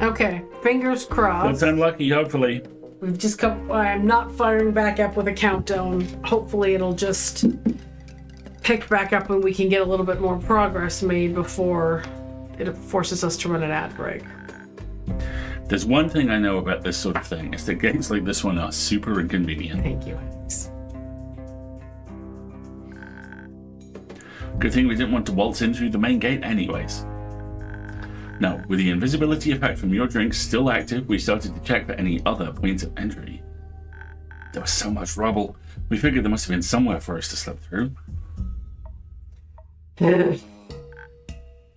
Okay, fingers crossed. That's unlucky, hopefully. We've just come. I'm not firing back up with a countdown. Hopefully, it'll just pick back up and we can get a little bit more progress made before it forces us to run an ad break. There's one thing I know about this sort of thing, is that games like this one are super inconvenient. Thank you, Alex. Good thing we didn't want to waltz in through the main gate anyways. Now, with the invisibility effect from your drinks still active, we started to check for any other points of entry. There was so much rubble, we figured there must have been somewhere for us to slip through. There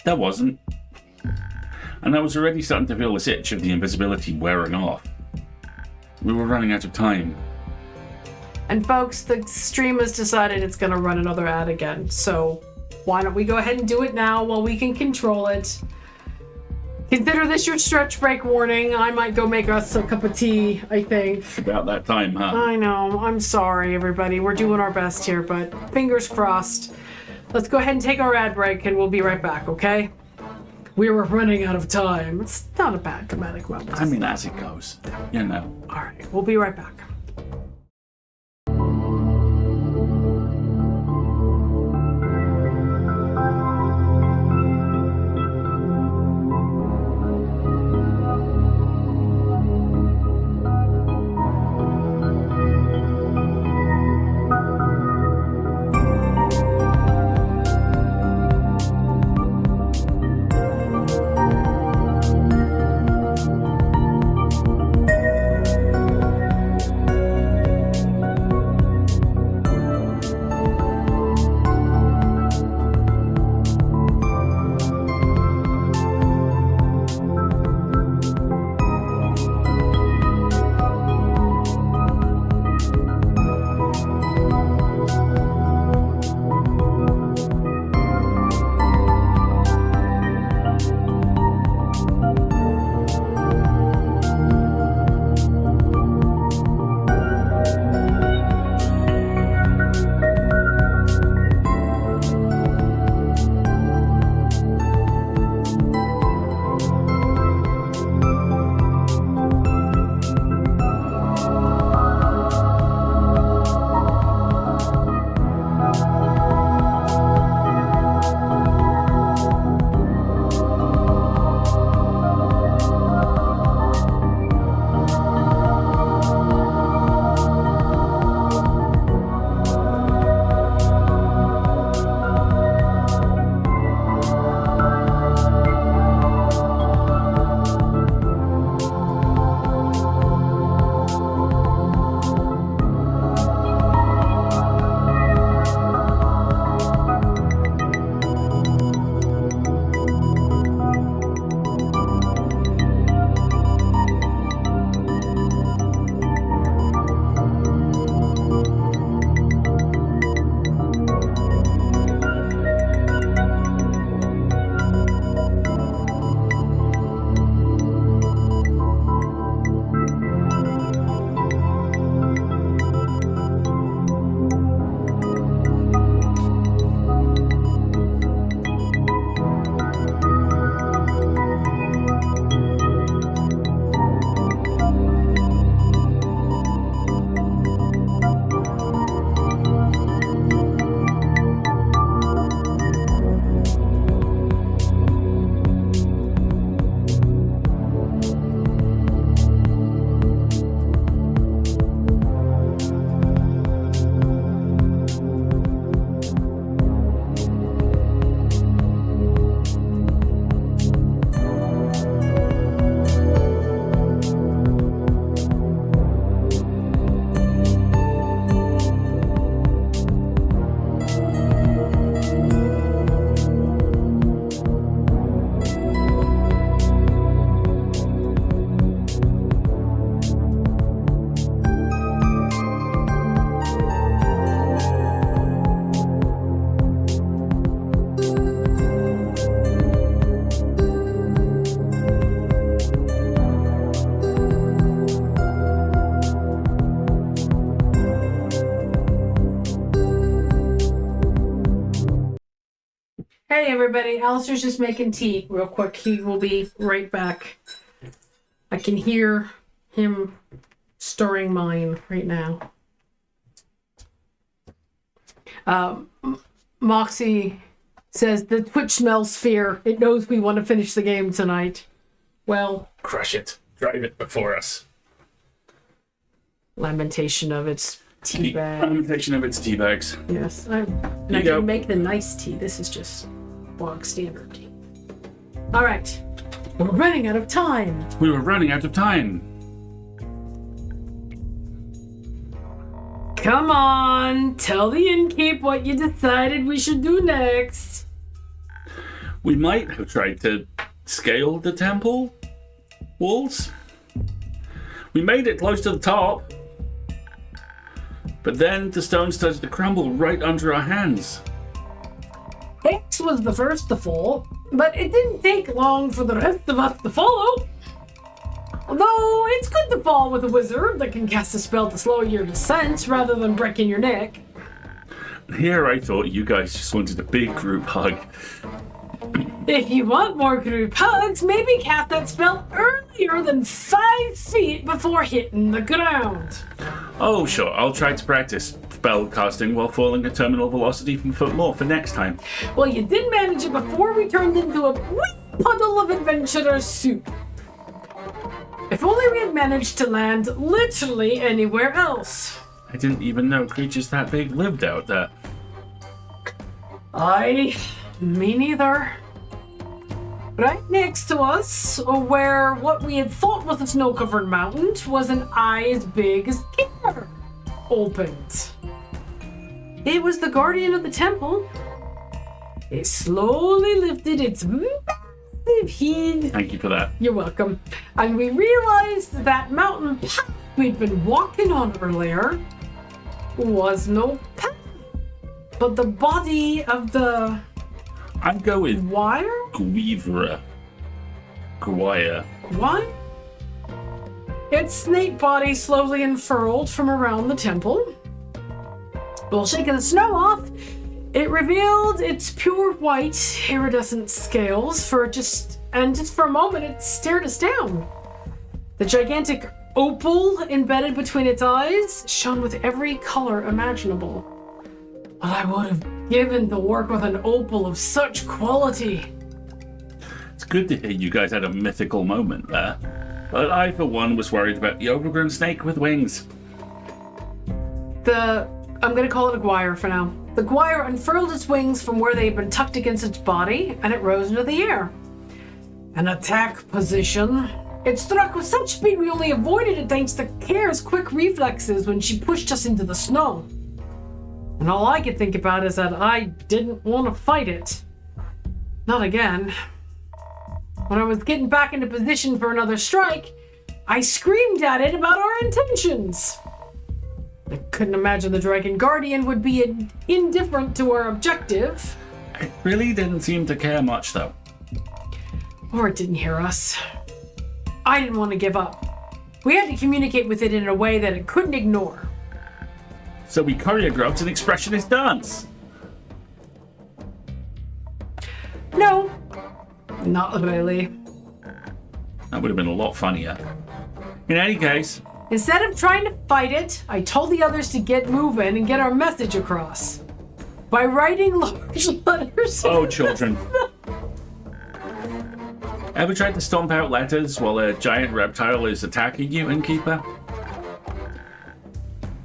wasn't. And I was already starting to feel this itch of the invisibility wearing off. We were running out of time. And folks, the stream has decided it's going to run another ad again, so why don't we go ahead and do it now while we can control it. Consider this your stretch break warning. I might go make us a cup of tea, I think. About that time, huh? I know. I'm sorry, everybody. We're doing our best here, but fingers crossed. Let's go ahead and take our ad break, and we'll be right back, okay? We were running out of time. It's not a bad dramatic moment. I mean, as it goes. You know. All right. We'll be right back. Hey everybody, Alistair's just making tea real quick. He will be right back. I can hear him stirring mine right now. Moxie says the Twitch smells fear. It knows we want to finish the game tonight. Well, crush it. Drive it before us. Lamentation of its tea bag. Lamentation of its tea bags. Yes. I can make the nice tea. This is just bog standard tea. All right. We're running out of time. We were running out of time. Come on, tell the innkeep what you decided we should do next. We might have tried to scale the temple walls. We made it close to the top. But then the stone started to crumble right under our hands. X was the first to fall, but it didn't take long for the rest of us to follow. Although, it's good to fall with a wizard that can cast a spell to slow your descent rather than breaking your neck. Here I thought you guys just wanted a big group hug. If you want more group hugs, maybe cast that spell earlier than 5 feet before hitting the ground. Oh, sure, I'll try to practice spell casting while falling at terminal velocity from foot more for next time. Well, you did manage it before we turned into a wee puddle of adventurer's soup. If only we had managed to land literally anywhere else. I didn't even know creatures that big lived out there. Me neither. Right next to us, where what we had thought was a snow-covered mountain, was an eye as big as Kinder opened. It was the guardian of the temple. It slowly lifted its massive head. Thank you for that. You're welcome. And we realized that mountain path we'd been walking on earlier was no path, but the body of the... I'd go with wire? Guivra. Guaya. What? Its snake body slowly unfurled from around the temple. While shaking the snow off, it revealed its pure white, iridescent scales for just for a moment it stared us down. The gigantic opal embedded between its eyes shone with every color imaginable. But I would have given to work with an opal of such quality. It's good to hear you guys had a mythical moment there. But I, for one, was worried about the overgrown snake with wings. I'm going to call it a guire for now. The guire unfurled its wings from where they had been tucked against its body, and it rose into the air. An attack position. It struck with such speed we only avoided it thanks to Kare's quick reflexes when she pushed us into the snow. And all I could think about is that I didn't want to fight it. Not again. When I was getting back into position for another strike, I screamed at it about our intentions. I couldn't imagine the Dragon Guardian would be indifferent to our objective. It really didn't seem to care much, though. Or it didn't hear us. I didn't want to give up. We had to communicate with it in a way that it couldn't ignore. So we choreographed an expressionist dance. No, not really. That would have been a lot funnier. In any case... Instead of trying to fight it, I told the others to get moving and get our message across. By writing large letters. Oh, children. Ever tried to stomp out letters while a giant reptile is attacking you, Innkeeper?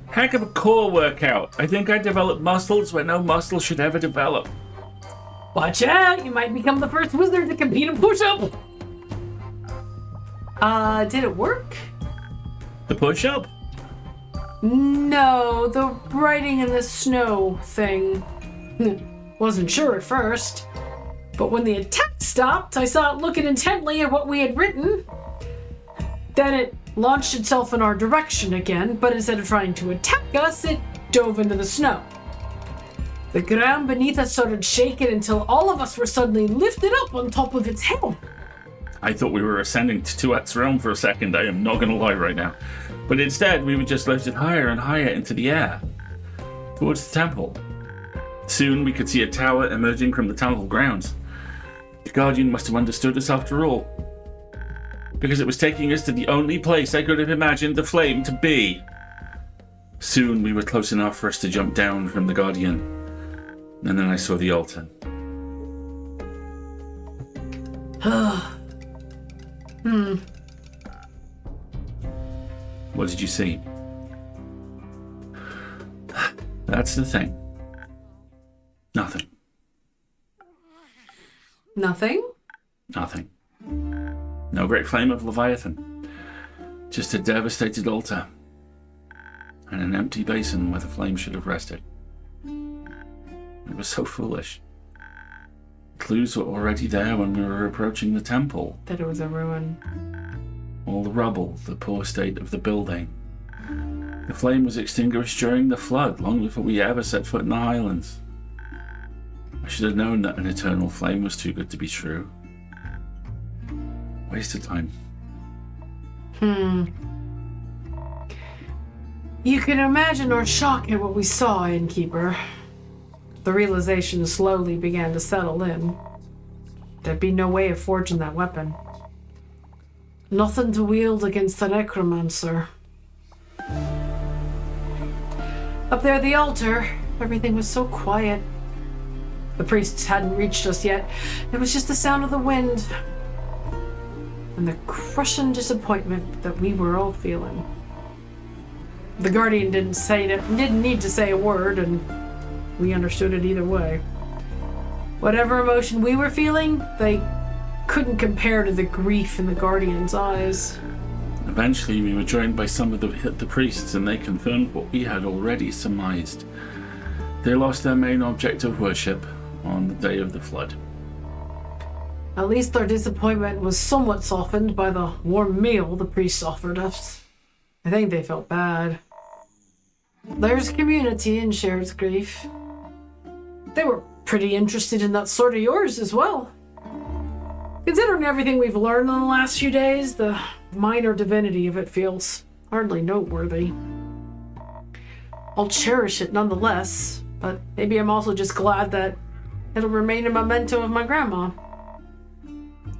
Heck of a core workout. I think I developed muscles where no muscle should ever develop. Watch out, you might become the first wizard to compete in push-up. Did it work? The push-up? No, the writing in the snow thing. Wasn't sure at first. But when the attack stopped, I saw it looking intently at what we had written. Then it launched itself in our direction again, but instead of trying to attack us, it dove into the snow. The ground beneath us started shaking until all of us were suddenly lifted up on top of its head. I thought we were ascending to Tuat's realm for a second, I am not going to lie right now. But instead, we were just lifted higher and higher into the air, towards the temple. Soon, we could see a tower emerging from the temple grounds. The Guardian must have understood us after all. because it was taking us to the only place I could have imagined the flame to be. Soon we were close enough for us to jump down from the Guardian, and then I saw the altar. What did you see? That's the thing. Nothing. Nothing? Nothing. No great flame of Leviathan. Just a devastated altar. And an empty basin where the flame should have rested. It was so foolish. Clues were already there when we were approaching the temple. That it was a ruin. All the rubble, the poor state of the building. The flame was extinguished during the flood, long before we ever set foot in the Highlands. I should have known that an eternal flame was too good to be true. Wasted time. You can imagine our shock at what we saw, Innkeeper. The realization slowly began to settle in. There'd be no way of forging that weapon. Nothing to wield against the necromancer. Up there at the altar, everything was so quiet. The priests hadn't reached us yet. It was just the sound of the wind and the crushing disappointment that we were all feeling. The Guardian didn't need to say a word, and we understood it either way. Whatever emotion we were feeling, they couldn't compare to the grief in the Guardian's eyes. Eventually, we were joined by some of the priests, and they confirmed what we had already surmised. They lost their main object of worship on the day of the flood. At least our disappointment was somewhat softened by the warm meal the priests offered us. I think they felt bad. There's community in shared grief. They were pretty interested in that sword of yours as well. Considering everything we've learned in the last few days, the minor divinity of it feels hardly noteworthy. I'll cherish it nonetheless, but maybe I'm also just glad that it'll remain a memento of my grandma.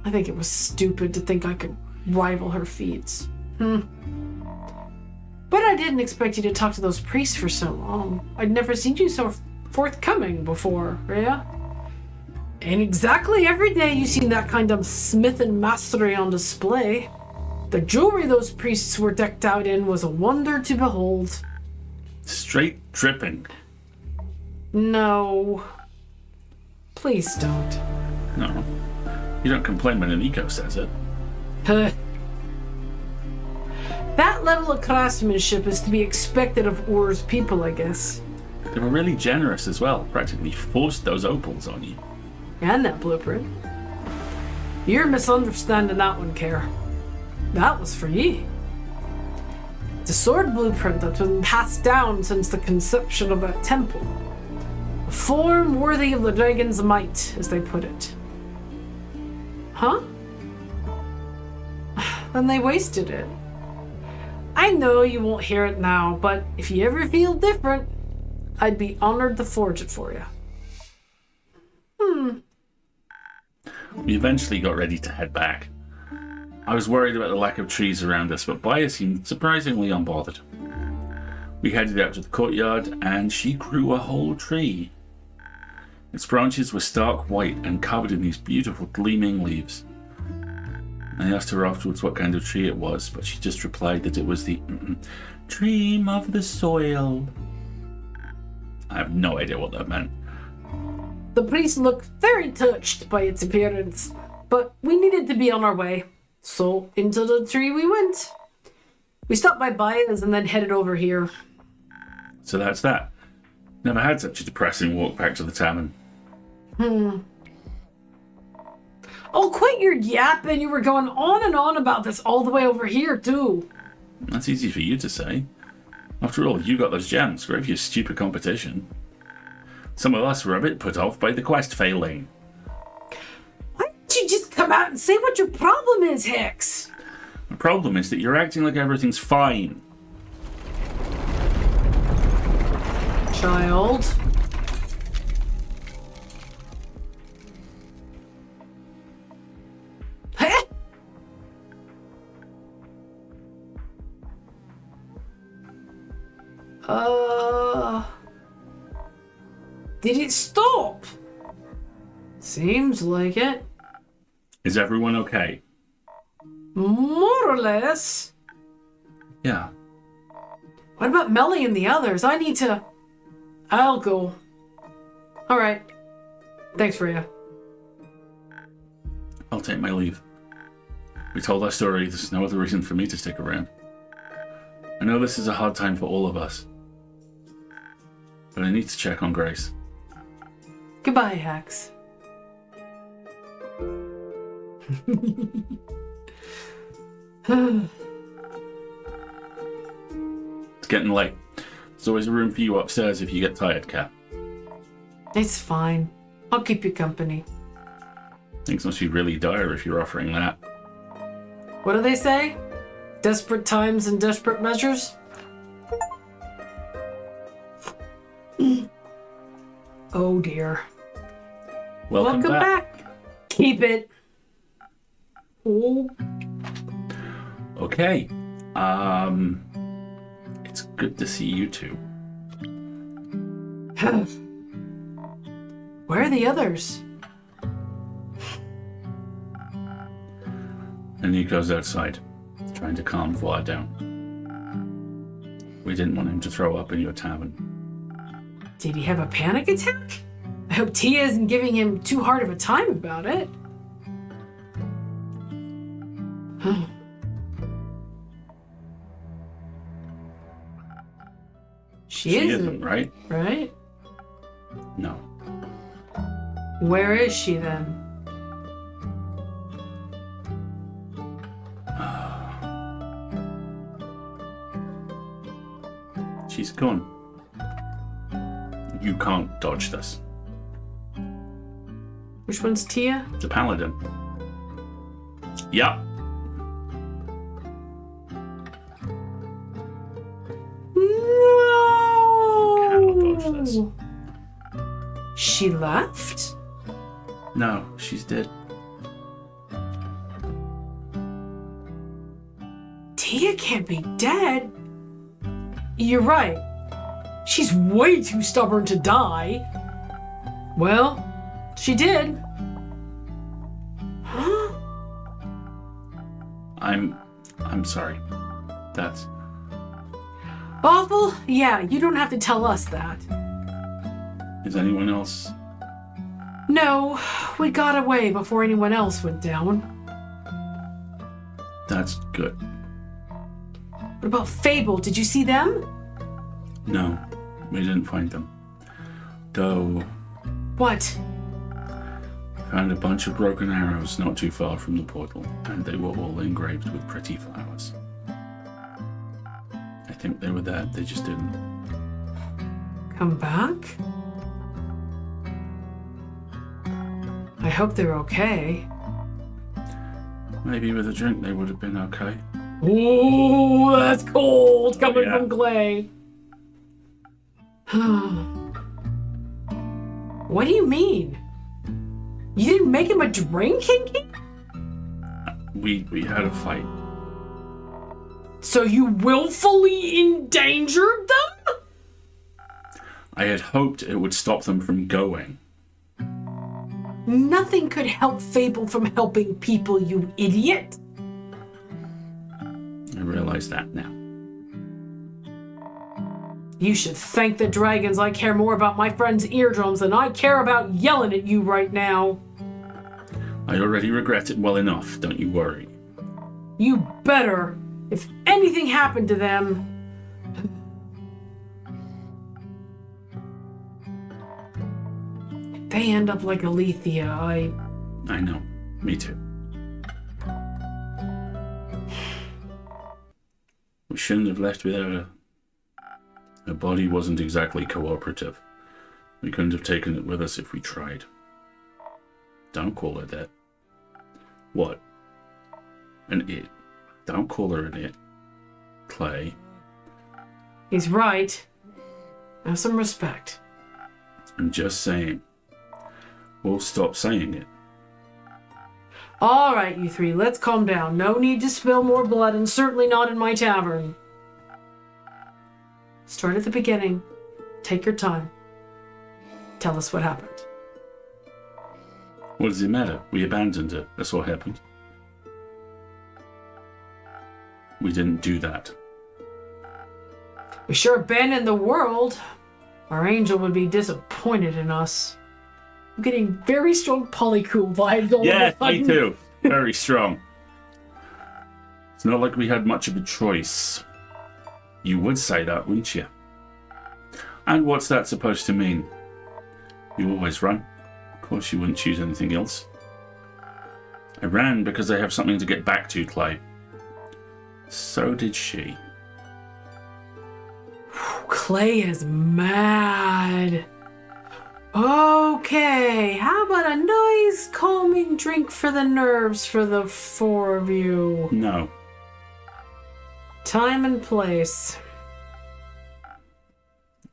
I think it was stupid to think I could rival her feats. But I didn't expect you to talk to those priests for so long. I'd never seen you so forthcoming before, Rhea. Ain't exactly every day you seen that kind of smith and mastery on display. The jewelry those priests were decked out in was a wonder to behold. Straight dripping. No. Please don't. No. You don't complain when an eco says it. That level of craftsmanship is to be expected of Ur's people, I guess. They were really generous as well. Practically forced those opals on you. And that blueprint. You're misunderstanding that one, Care. That was for ye. It's a sword blueprint that's been passed down since the conception of that temple. A form worthy of the dragon's might, as they put it. Huh? Then they wasted it. I know you won't hear it now, but if you ever feel different, I'd be honored to forge it for you. We eventually got ready to head back. I was worried about the lack of trees around us, but Baya seemed surprisingly unbothered. We headed out to the courtyard, and she grew a whole tree. Its branches were stark white and covered in these beautiful gleaming leaves. I asked her afterwards what kind of tree it was, but she just replied that it was the dream of the soil. I have no idea what that meant. The priest looked very touched by its appearance, but we needed to be on our way, so into the tree we went. We stopped by Baya's and then headed over here. So that's that. Never had such a depressing walk back to the tavern. Oh, quit your yapping. You were going on and on about this all the way over here, too. That's easy for you to say. After all, you got those gems. Great for your stupid competition. Some of us were a bit put off by the quest failing. Why don't you just come out and say what your problem is, Hex? The problem is that you're acting like everything's fine. Child. Did it stop? Seems like it. Is everyone okay? More or less. Yeah. What about Melly and the others? I'll go. Alright. Thanks, Freya. I'll take my leave. We told our story. There's no other reason for me to stick around. I know this is a hard time for all of us. But I need to check on Grace. Goodbye, Hax. It's getting late. There's always a room for you upstairs if you get tired, Kat. It's fine. I'll keep you company. Things must be really dire if you're offering that. What do they say? Desperate times and desperate measures? Oh dear. Welcome back. Keep it. Oh. Okay. It's good to see you two. Where are the others? And Nico's outside, trying to calm VOD down. We didn't want him to throw up in your tavern. Did he have a panic attack? I hope Tia isn't giving him too hard of a time about it. She isn't, right? Right? No. Where is she then? She's gone. You can't dodge this. Which one's Tia? The paladin. Yeah. No! Cannot dodge this. She left? No, she's dead. Tia can't be dead. You're right. She's way too stubborn to die. Well, she did. Huh? I'm sorry. That's Awful? Yeah, you don't have to tell us that. Is anyone else? No, we got away before anyone else went down. That's good. What about Fable? Did you see them? No, we didn't find them. Though, What? found a bunch of broken arrows not too far from the portal, and they were all engraved with pretty flowers. I think they were there, they just didn't. Come back? I hope they're okay. Maybe with a drink they would have been okay. Ooh, that's cold coming yeah. from Clay. What do you mean? You didn't make him a drink, Kinky? We had a fight. So you willfully endangered them? I had hoped it would stop them from going. Nothing could help Fable from helping people, you idiot. I realize that now. You should thank the dragons I care more about my friend's eardrums than I care about yelling at you right now. I already regret it well enough, don't you worry. You better. If anything happened to them... If they end up like Alethea, I know. Me too. We shouldn't have left without her. Her body wasn't exactly cooperative. We couldn't have taken it with us if we tried. Don't call her that. What? An it. Don't call her an it. Clay. He's right. Have some respect. I'm just saying. We'll stop saying it. All right, you three, let's calm down. No need to spill more blood, and certainly not in my tavern. Start at the beginning. Take your time. Tell us what happened. What does it matter? We abandoned it. That's what happened. We didn't do that. We sure abandoned the world. Our angel would be disappointed in us. I'm getting very strong polycool vibes all Yeah, of a sudden. me too. Very strong. It's not like we had much of a choice. You would say that, wouldn't you? And what's that supposed to mean? You always run. Of course you wouldn't choose anything else. I ran because I have something to get back to, Clay. So did she. Clay is mad. Okay, how about a nice calming drink for the nerves for the four of you? No. Time and place.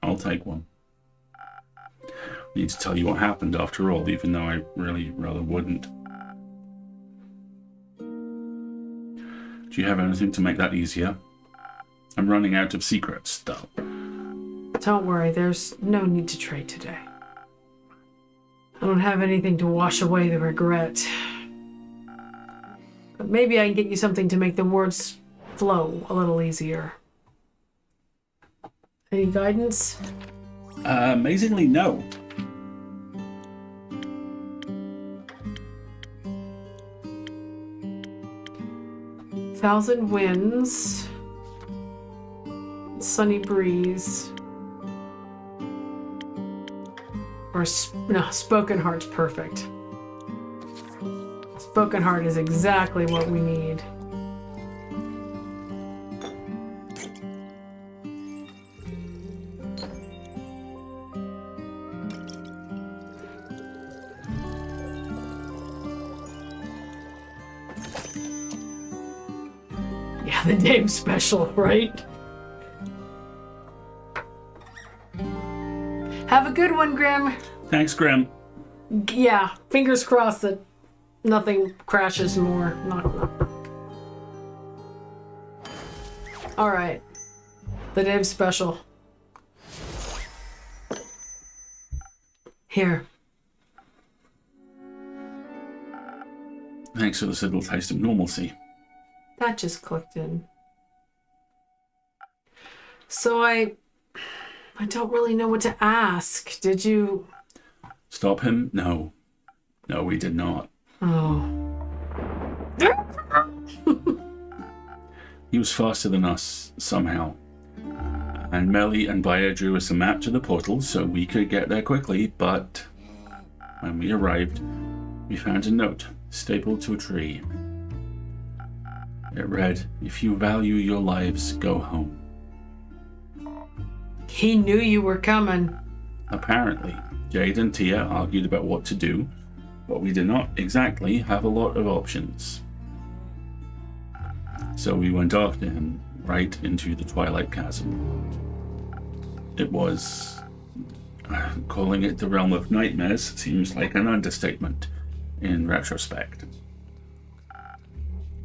I'll take one. I need to tell you what happened after all, even though I really rather wouldn't. Do you have anything to make that easier? I'm running out of secrets, though. Don't worry, there's no need to trade today. I don't have anything to wash away the regret. But maybe I can get you something to make the words flow a little easier. Any guidance? Amazingly, no. Thousand winds. Sunny breeze. Or no, spoken heart's perfect. Spoken heart is exactly what we need. Yeah, the name special, right? Have a good one, Grim. Thanks, Grim. Yeah, fingers crossed that nothing crashes more. All right. The Dave special. Here. Thanks for this little taste of normalcy. That just clicked in. So I don't really know what to ask. Did you... Stop him? No. No, we did not. Oh. He was faster than us, somehow. And Melly and Bayer drew us a map to the portal so we could get there quickly, but when we arrived, we found a note stapled to a tree. It read, "If you value your lives, go home." He knew you were coming. Apparently, Jade and Tia argued about what to do, but we did not exactly have a lot of options. So we went after him, right into the Twilight Chasm. It was... calling it the realm of nightmares seems like an understatement, in retrospect.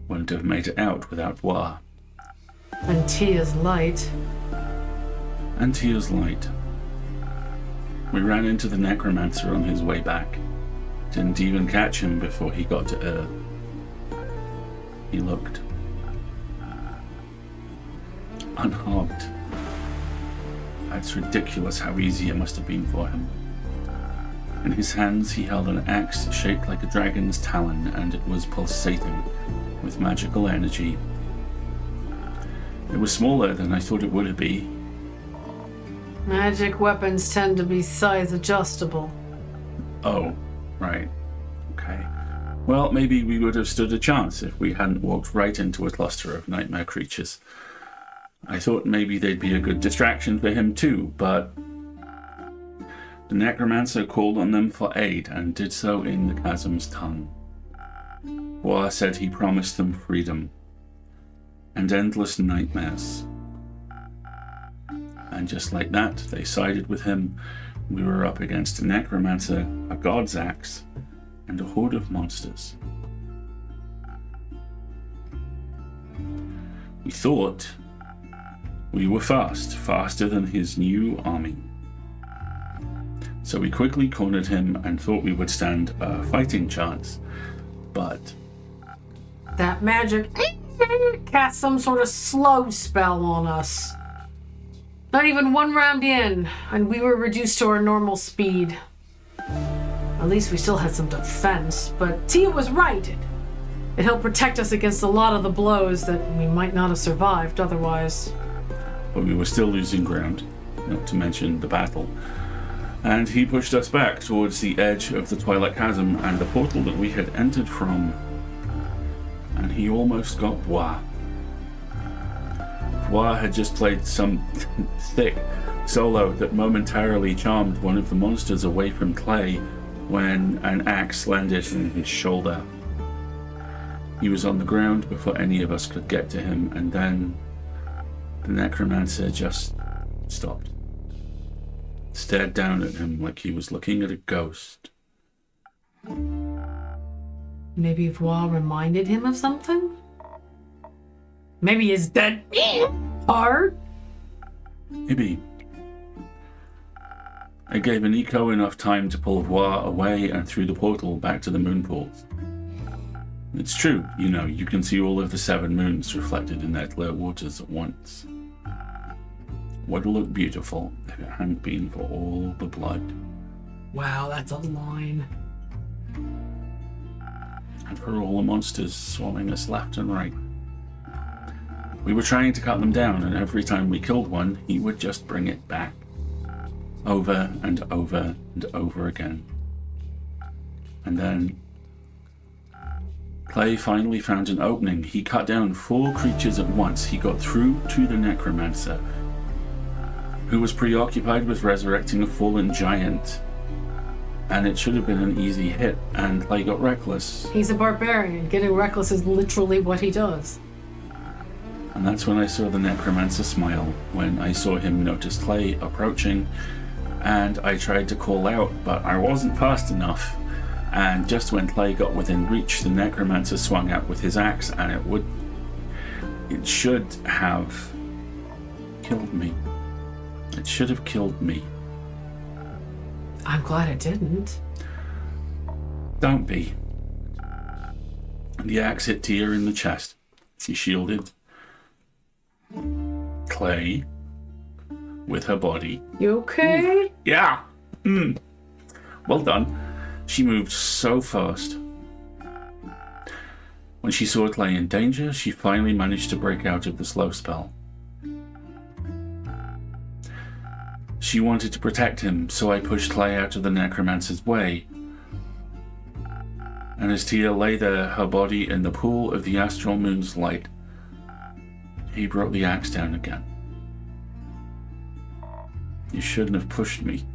Wouldn't have made it out without Wa. And Tia's light. And Tia's light. We ran into the necromancer on his way back. Didn't even catch him before he got to Earth. He looked unharmed. It's ridiculous how easy it must have been for him. In his hands he held an axe shaped like a dragon's talon, and it was pulsating with magical energy. It was smaller than I thought it would be. Magic weapons tend to be size adjustable. Oh, right. Okay. Well, maybe we would have stood a chance if we hadn't walked right into a cluster of nightmare creatures. I thought maybe they'd be a good distraction for him too, but the necromancer called on them for aid and did so in the chasm's tongue. Wa said he promised them freedom and endless nightmares. And just like that, they sided with him. We were up against a necromancer, a god's axe, and a horde of monsters. We thought We were faster than his new army. So we quickly cornered him and thought we would stand a fighting chance. But that magic cast some sort of slow spell on us. Not even one round in, and we were reduced to our normal speed. At least we still had some defense, but Tia was right. It helped protect us against a lot of the blows that we might not have survived otherwise. But we were still losing ground, not to mention the battle. And he pushed us back towards the edge of the Twilight Chasm and the portal that we had entered from. And he almost got Bois. Bois had just played some thick solo that momentarily charmed one of the monsters away from Clay when an axe landed on his shoulder. He was on the ground before any of us could get to him, and then the necromancer just stopped. Stared down at him like he was looking at a ghost. Maybe Voir reminded him of something? Maybe his dead heart? Maybe. I gave Aniko enough time to pull Voir away and through the portal back to the moon pools. It's true, you can see all of the 7 moons reflected in their clear waters at once. Would look beautiful if it hadn't been for all the blood. Wow, that's a line. And for all the monsters swarming us left and right. We were trying to cut them down, and every time we killed one, he would just bring it back. Over and over and over again. And then Clay finally found an opening. He cut down 4 creatures at once. He got through to the necromancer, who was preoccupied with resurrecting a fallen giant. And it should have been an easy hit, and Clay got reckless. He's a barbarian. Getting reckless is literally what he does. And that's when I saw the necromancer smile, when I saw him notice Clay approaching, and I tried to call out, but I wasn't fast enough. And just when Clay got within reach, the necromancer swung out with his axe, and it should have killed me. It should have killed me. I'm glad it didn't. Don't be. The axe hit Tia in the chest. She shielded Clay with her body. You okay? Yeah. Well done. She moved so fast. When she saw Clay in danger, she finally managed to break out of the slow spell. She wanted to protect him, so I pushed Clay out of the necromancer's way. And as Tia lay there, her body in the pool of the astral moon's light, he brought the axe down again. You shouldn't have pushed me.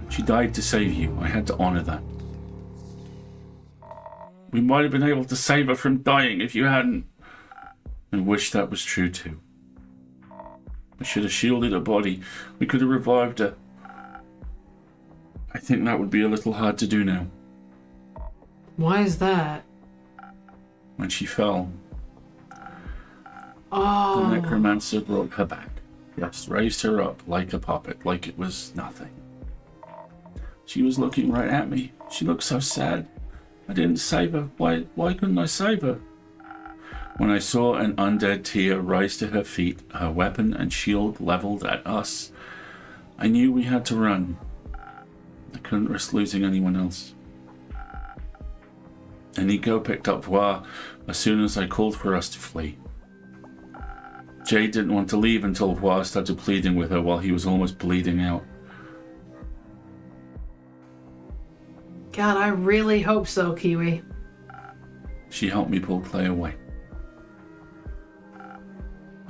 She died to save you. I had to honor that. We might have been able to save her from dying if you hadn't. I wish that was true too. I should have shielded her body. We could have revived her. I think that would be a little hard to do now. Why is that? When she fell, Oh. the necromancer brought her back. Yes, raised her up like a puppet, like it was nothing. She was looking right at me. She looked so sad. I didn't save her. Why couldn't I save her? When I saw an undead Tia rise to her feet, her weapon and shield leveled at us, I knew we had to run. I couldn't risk losing anyone else. Aniko picked up Voir as soon as I called for us to flee. Jade didn't want to leave until Voir started pleading with her while he was almost bleeding out. God, I really hope so, Kiwi. She helped me pull Clay away.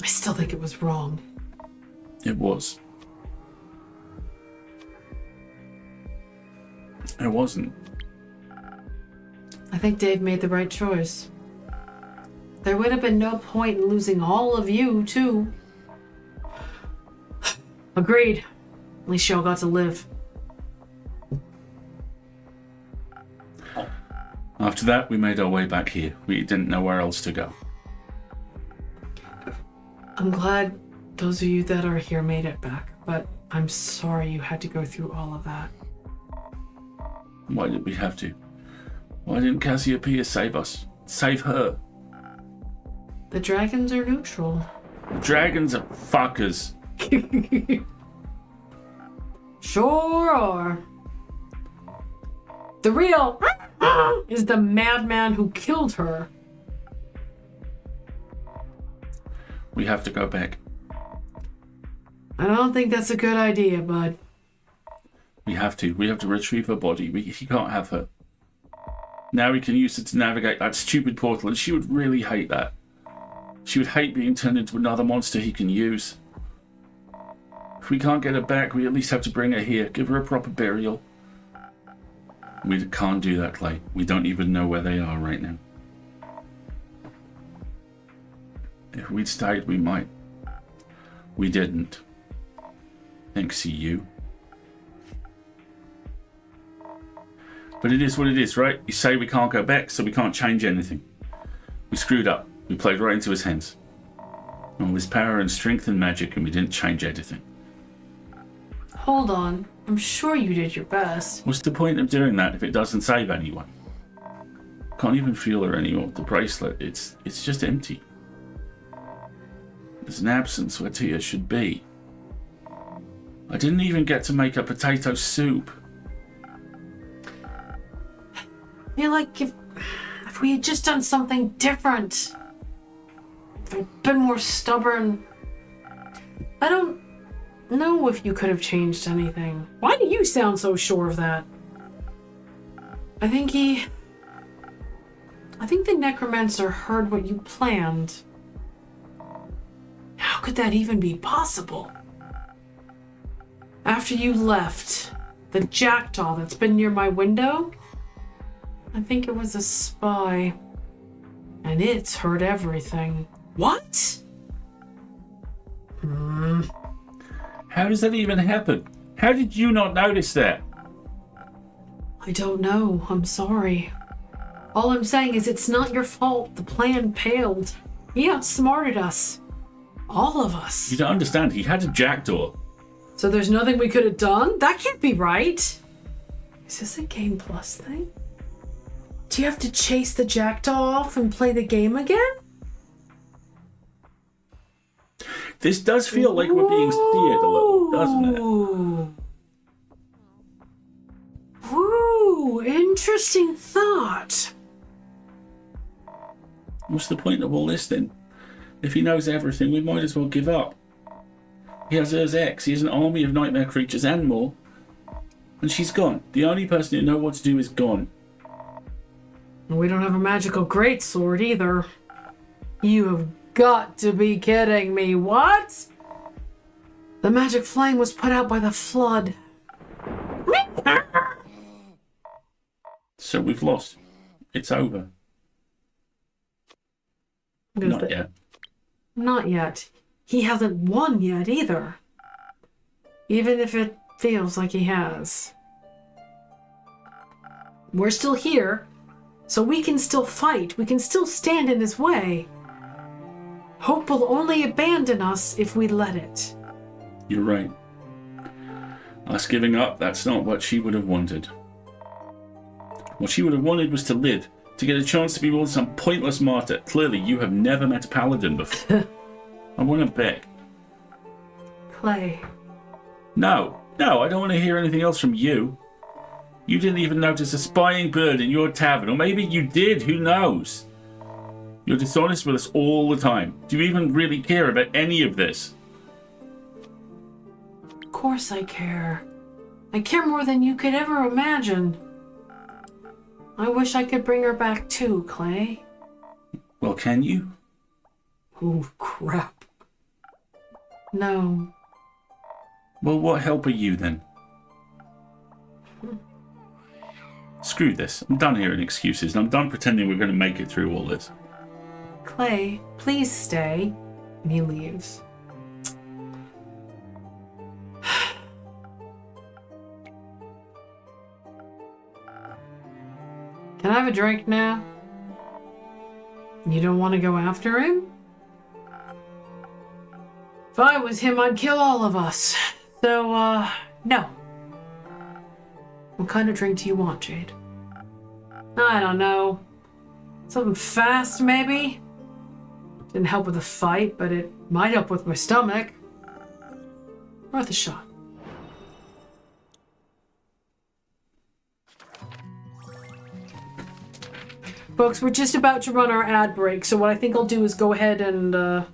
I still think it was wrong. It was. It wasn't. I think Dave made the right choice. There would have been no point in losing all of you, too. Agreed. At least y'all got to live. After that, we made our way back here. We didn't know where else to go. I'm glad those of you that are here made it back, but I'm sorry you had to go through all of that. Why did we have to? Why didn't Cassiopeia save us? Save her. The dragons are neutral. Dragons are fuckers. Sure are. The real is the madman who killed her. We have to go back. I don't think that's a good idea, bud. We have to. We have to retrieve her body. He can't have her. Now we can use it to navigate that stupid portal, and she would really hate that. She would hate being turned into another monster he can use. If we can't get her back, we at least have to bring her here. Give her a proper burial. We can't do that, Clay. We don't even know where they are right now. If we'd stayed, we might. We didn't. Thanks to you. But it is what it is, right? You say we can't go back, so we can't change anything. We screwed up. We played right into his hands. All his power and strength and magic, and we didn't change anything. Hold on. I'm sure you did your best. What's the point of doing that if it doesn't save anyone? Can't even feel her anymore. The bracelet, it's just empty. There's an absence where Tia should be. I didn't even get to make a potato soup. I feel like if we had just done something different, if I'd been more stubborn, I don't know if you could have changed anything. Why do you sound so sure of that? I think the necromancer heard what you planned. How could that even be possible? After you left, the jackdaw that's been near my window, I think it was a spy. And it's heard everything. What? How does that even happen? How did you not notice that? I don't know. I'm sorry. All I'm saying is it's not your fault. The plan failed. He outsmarted us. All of us. You don't understand. He had a jackdaw. So there's nothing we could have done? That can't be right. Is this a Game Plus thing? Do you have to chase the jackdaw off and play the game again? This does feel like we're being steered a little, doesn't it? Ooh, interesting thought. What's the point of all this then? If he knows everything, we might as well give up. He has X, he has an army of nightmare creatures and more. And she's gone. The only person who knows what to do is gone. We don't have a magical greatsword either. You have got to be kidding me. What? The magic flame was put out by the flood. So we've lost. It's over. Not yet. Not yet. He hasn't won yet either. Even if it feels like he has. We're still here, so we can still fight. We can still stand in his way. Hope will only abandon us if we let it. You're right. Us giving up, that's not what she would have wanted. What she would have wanted was to live, to get a chance to be more than some pointless martyr. Clearly, you have never met a paladin before. I want to beg. Clay. No, I don't want to hear anything else from you. You didn't even notice a spying bird in your tavern, or maybe you did, who knows? You're dishonest with us all the time. Do you even really care about any of this? Of course I care. I care more than you could ever imagine. I wish I could bring her back too, Clay. Well, can you? Oh, crap. No. Well, what help are you then? Screw this. I'm done hearing excuses, and I'm done pretending we're going to make it through all this. Clay, please stay. And he leaves. Can I have a drink now? You don't want to go after him? If I was him, I'd kill all of us. So, no. What kind of drink do you want, Jade? I don't know. Something fast, maybe? Didn't help with the fight, but it might help with my stomach. Worth a shot. Folks, we're just about to run our ad break, so what I think I'll do is go ahead and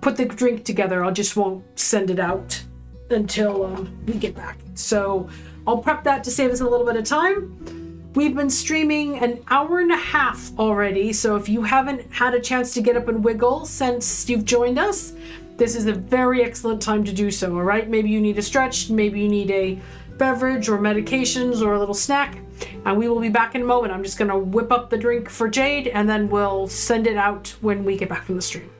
put the drink together. I just won't send it out until we get back. So I'll prep that to save us a little bit of time. We've been streaming an hour and a half already, so if you haven't had a chance to get up and wiggle since you've joined us, this is a very excellent time to do so, all right? Maybe you need a stretch, maybe you need a beverage or medications or a little snack, and we will be back in a moment. I'm just gonna whip up the drink for Jade, and then we'll send it out when we get back from the stream.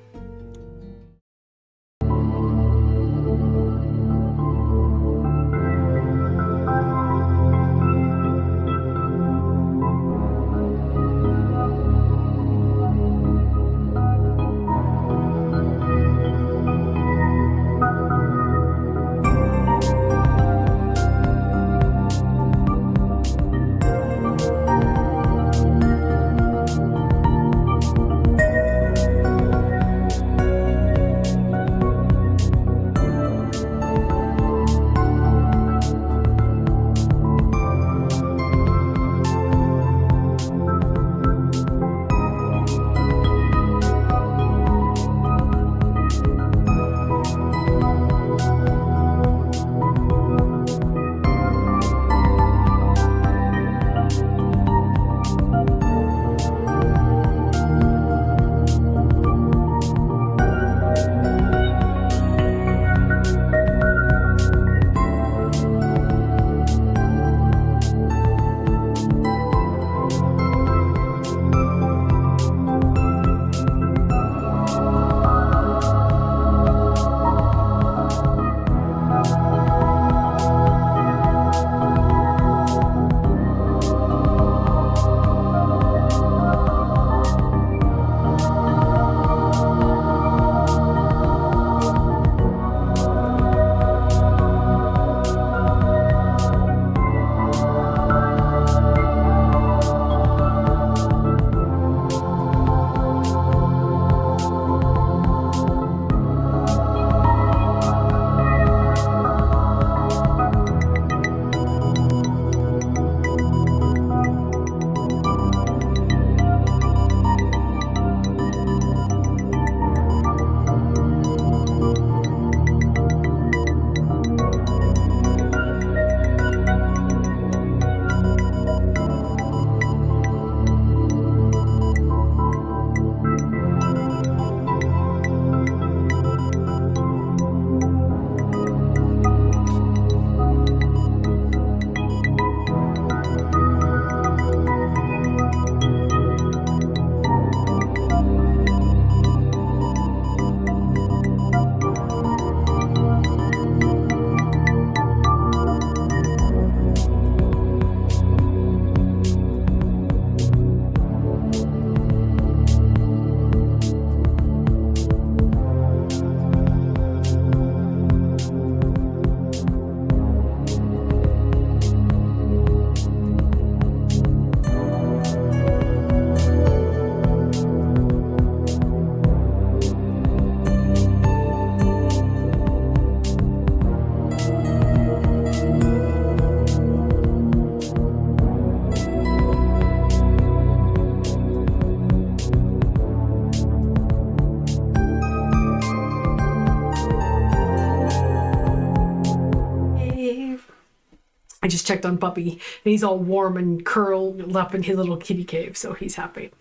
I just checked on Puppy, and he's all warm and curled up in his little kitty cave, so he's happy.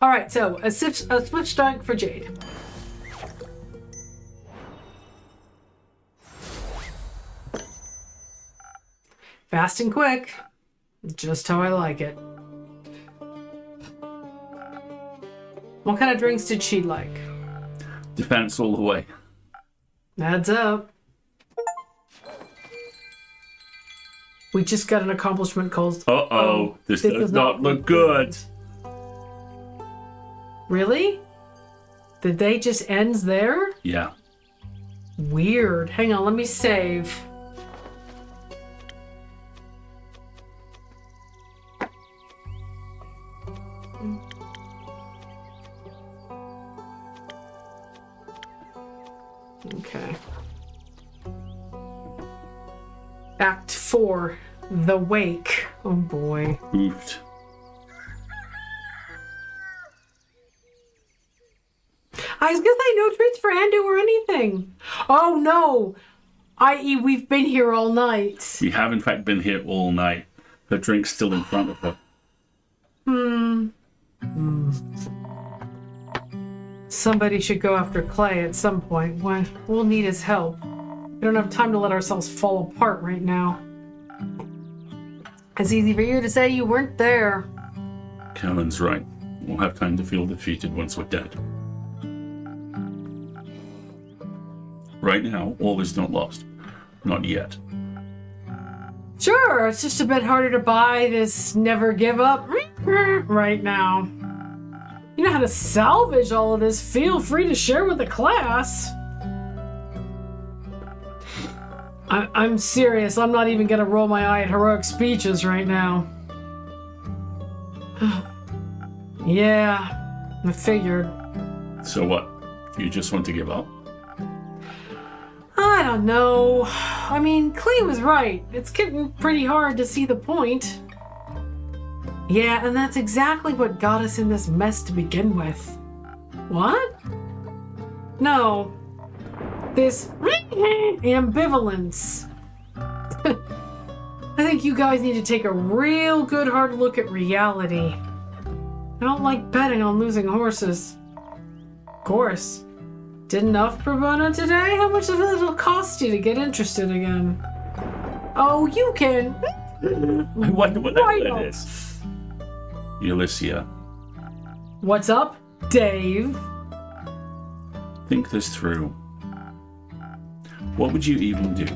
All right, so a swift strike for Jade. Fast and quick, just how I like it. What kind of drinks did she like? Defense all the way. Adds up. We just got an accomplishment called... Uh-oh, this does not look good. Really? The day just ends there? Yeah. Weird. Hang on, let me save. Okay. Act 4, The Wake. Oh boy. Oofed. I was gonna say no treats for Ando or anything. Oh no! I.e., we've been here all night. We have in fact been here all night. Her drink's still in front of her. Somebody should go after Clay at some point. We'll need his help. We don't have time to let ourselves fall apart right now. It's easy for you to say you weren't there. Callan's right. We'll have time to feel defeated once we're dead. Right now, all is not lost. Not yet. Sure, it's just a bit harder to buy this never give up right now. You know how to salvage all of this. Feel free to share with the class. I'm serious. I'm not even gonna roll my eye at heroic speeches right now. Yeah, I figured. So what? You just want to give up? I don't know. I mean, Clay was right. It's getting pretty hard to see the point. Yeah, and that's exactly what got us in this mess to begin with. What? No. This ambivalence. I think you guys need to take a real good hard look at reality. I don't like betting on losing horses. Of course. Did enough pro bono today? How much of it'll cost you to get interested again? Oh, you can. I wonder what that word is. Ulyssia. What's up, Dave? Think this through. What would you even do?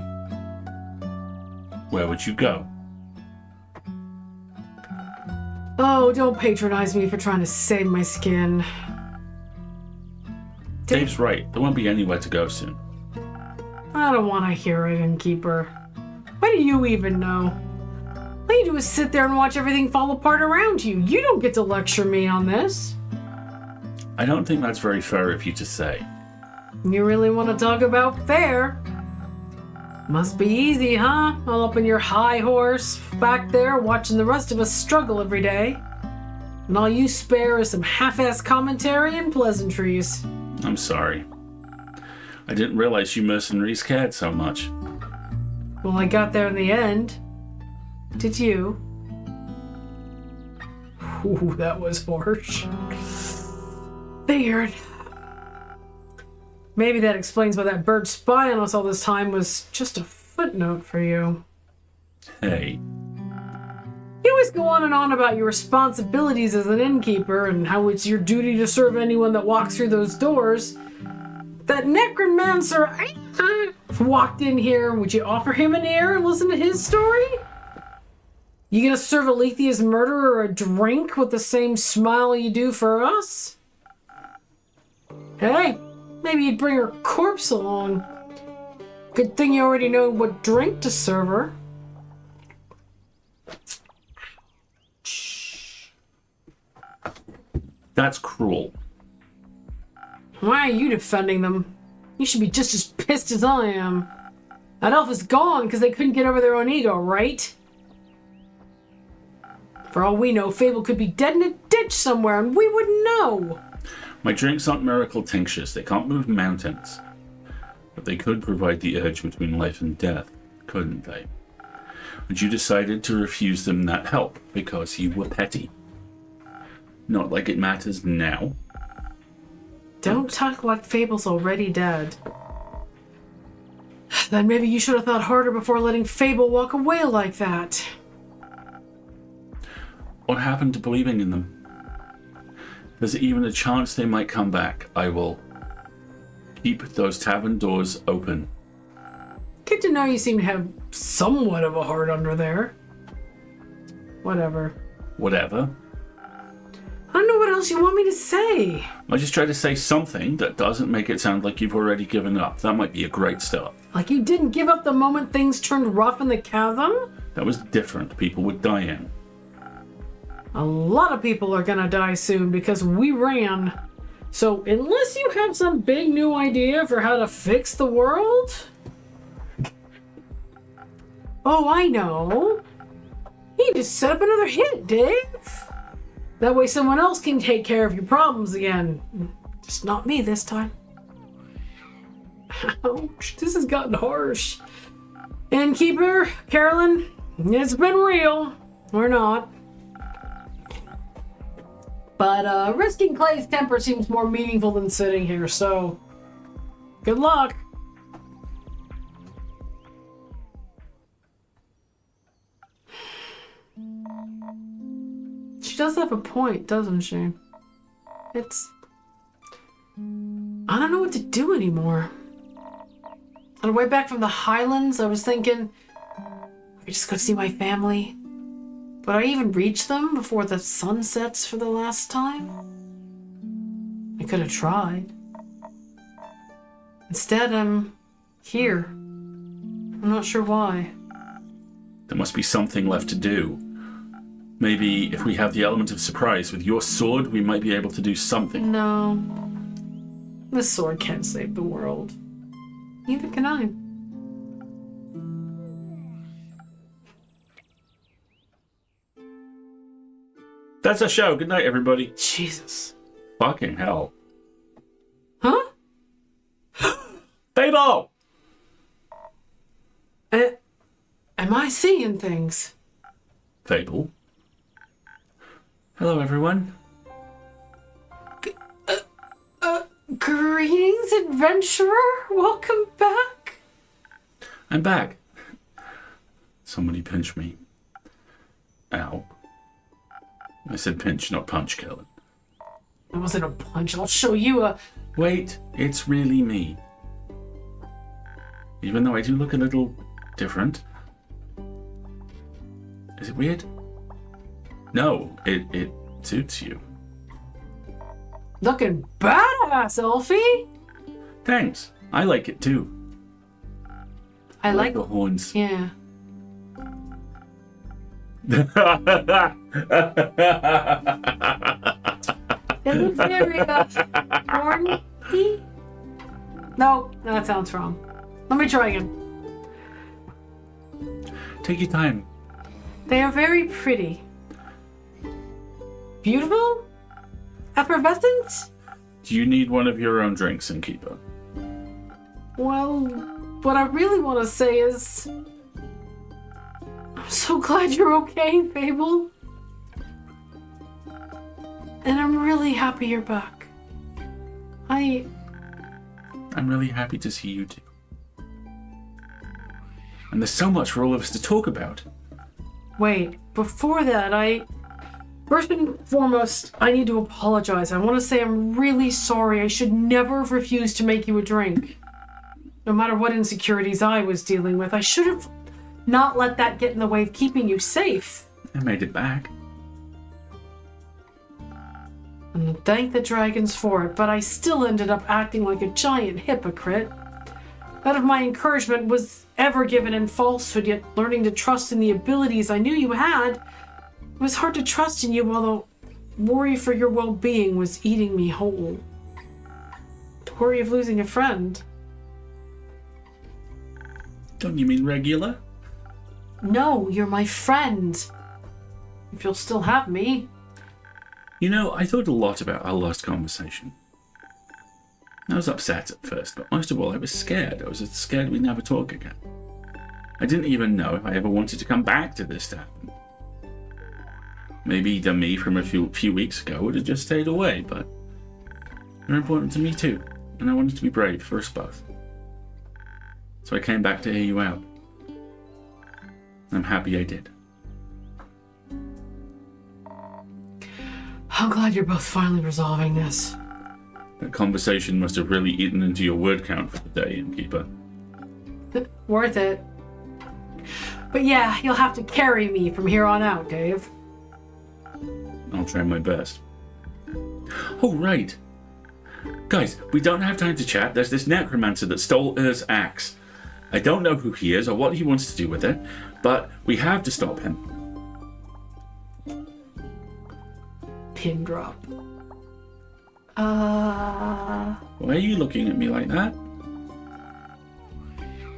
Where would you go? Oh, don't patronize me for trying to save my skin. Dave's right. There won't be anywhere to go soon. I don't want to hear it, Innkeeper. What do you even know? All you do is sit there and watch everything fall apart around you. You don't get to lecture me on this. I don't think that's very fair of you to say. You really want to talk about fair? Must be easy, huh? All up in your high horse, back there watching the rest of us struggle every day. And all you spare is some half-assed commentary and pleasantries. I'm sorry. I didn't realize you mercenaries cared so much. Well, I got there in the end. Did you? Ooh, that was harsh. Figured. Maybe that explains why that bird spying on us all this time was just a footnote for you. Hey. You always go on and on about your responsibilities as an innkeeper and how it's your duty to serve anyone that walks through those doors. That necromancer walked in here. Would you offer him an ear and listen to his story? You gonna serve Alethia's murderer a drink with the same smile you do for us? Hey, maybe you'd bring her corpse along. Good thing you already know what drink to serve her. That's cruel. Why are you defending them? You should be just as pissed as I am. That elf is gone because they couldn't get over their own ego, right? For all we know, Fable could be dead in a ditch somewhere and we wouldn't know. My drinks aren't miracle tinctures. They can't move mountains. But they could provide the urge between life and death, couldn't they? And you decided to refuse them that help because you were petty. Not like it matters now. Don't talk like Fable's already dead. Then maybe you should have thought harder before letting Fable walk away like that. What happened to believing in them? There's even a chance they might come back. I will keep those tavern doors open. Good to know you seem to have somewhat of a heart under there. Whatever. Whatever. I don't know what else you want me to say. I just try to say something that doesn't make it sound like you've already given up. That might be a great start. Like you didn't give up the moment things turned rough in the chasm? That was different. People would die in. A lot of people are gonna die soon because we ran. So unless you have some big new idea for how to fix the world... Oh, I know. You just set up another hit, Dave. That way someone else can take care of your problems again. Just not me this time. Ouch, this has gotten harsh. Innkeeper, Carolyn, it's been real. Or not. But risking Clay's temper seems more meaningful than sitting here, so good luck. She does have a point, doesn't she? It's... I don't know what to do anymore. On the way back from the Highlands, I was thinking, I just go see my family. Would I even reach them before the sun sets for the last time? I could have tried. Instead, I'm here. I'm not sure why. There must be something left to do. Maybe if we have the element of surprise with your sword, we might be able to do something. No. This sword can't save the world. Neither can I. That's our show. Good night, everybody. Jesus. Fucking hell. Huh? Fable! Am I seeing things? Fable? Hello, everyone. Greetings, adventurer. Welcome back. I'm back. Somebody pinch me. Ow. I said pinch, not punch, Kellen. That wasn't a punch. I'll show you a... Wait, it's really me. Even though I do look a little different. Is it weird? No, it suits you. Looking badass, Elfie. Thanks. I like it too. I like the horns. Yeah. It looks very horny. No, that sounds wrong. Let me try again. Take your time. They are very pretty. Beautiful? Effervescent? Do you need one of your own drinks, Innkeeper? Well, what I really want to say is... I'm so glad you're okay, Fable. And I'm really happy you're back. I'm really happy to see you too. And there's so much for all of us to talk about. Wait, before that, First and foremost, I need to apologize. I want to say I'm really sorry. I should never have refused to make you a drink. No matter what insecurities I was dealing with, I should have not let that get in the way of keeping you safe. I made it back. And thank the dragons for it, but I still ended up acting like a giant hypocrite. None of my encouragement was ever given in falsehood, yet learning to trust in the abilities I knew you had, it was hard to trust in you while the worry for your well-being was eating me whole. The worry of losing a friend. Don't you mean regular? No, you're my friend. If you'll still have me. You know, I thought a lot about our last conversation. I was upset at first, but most of all, I was scared. I was scared we'd never talk again. I didn't even know if I ever wanted to come back to this tavern. Maybe the me from a few weeks ago would have just stayed away, but you're important to me too, and I wanted to be brave for us both. So I came back to hear you out. I'm happy I did. I'm glad you're both finally resolving this. That conversation must have really eaten into your word count for the day, Innkeeper. Worth it. But yeah, you'll have to carry me from here on out, Dave. I'll try my best. Oh, right. Guys, we don't have time to chat. There's this necromancer that stole Ur's axe. I don't know who he is or what he wants to do with it, but we have to stop him. Pin drop. Why are you looking at me like that?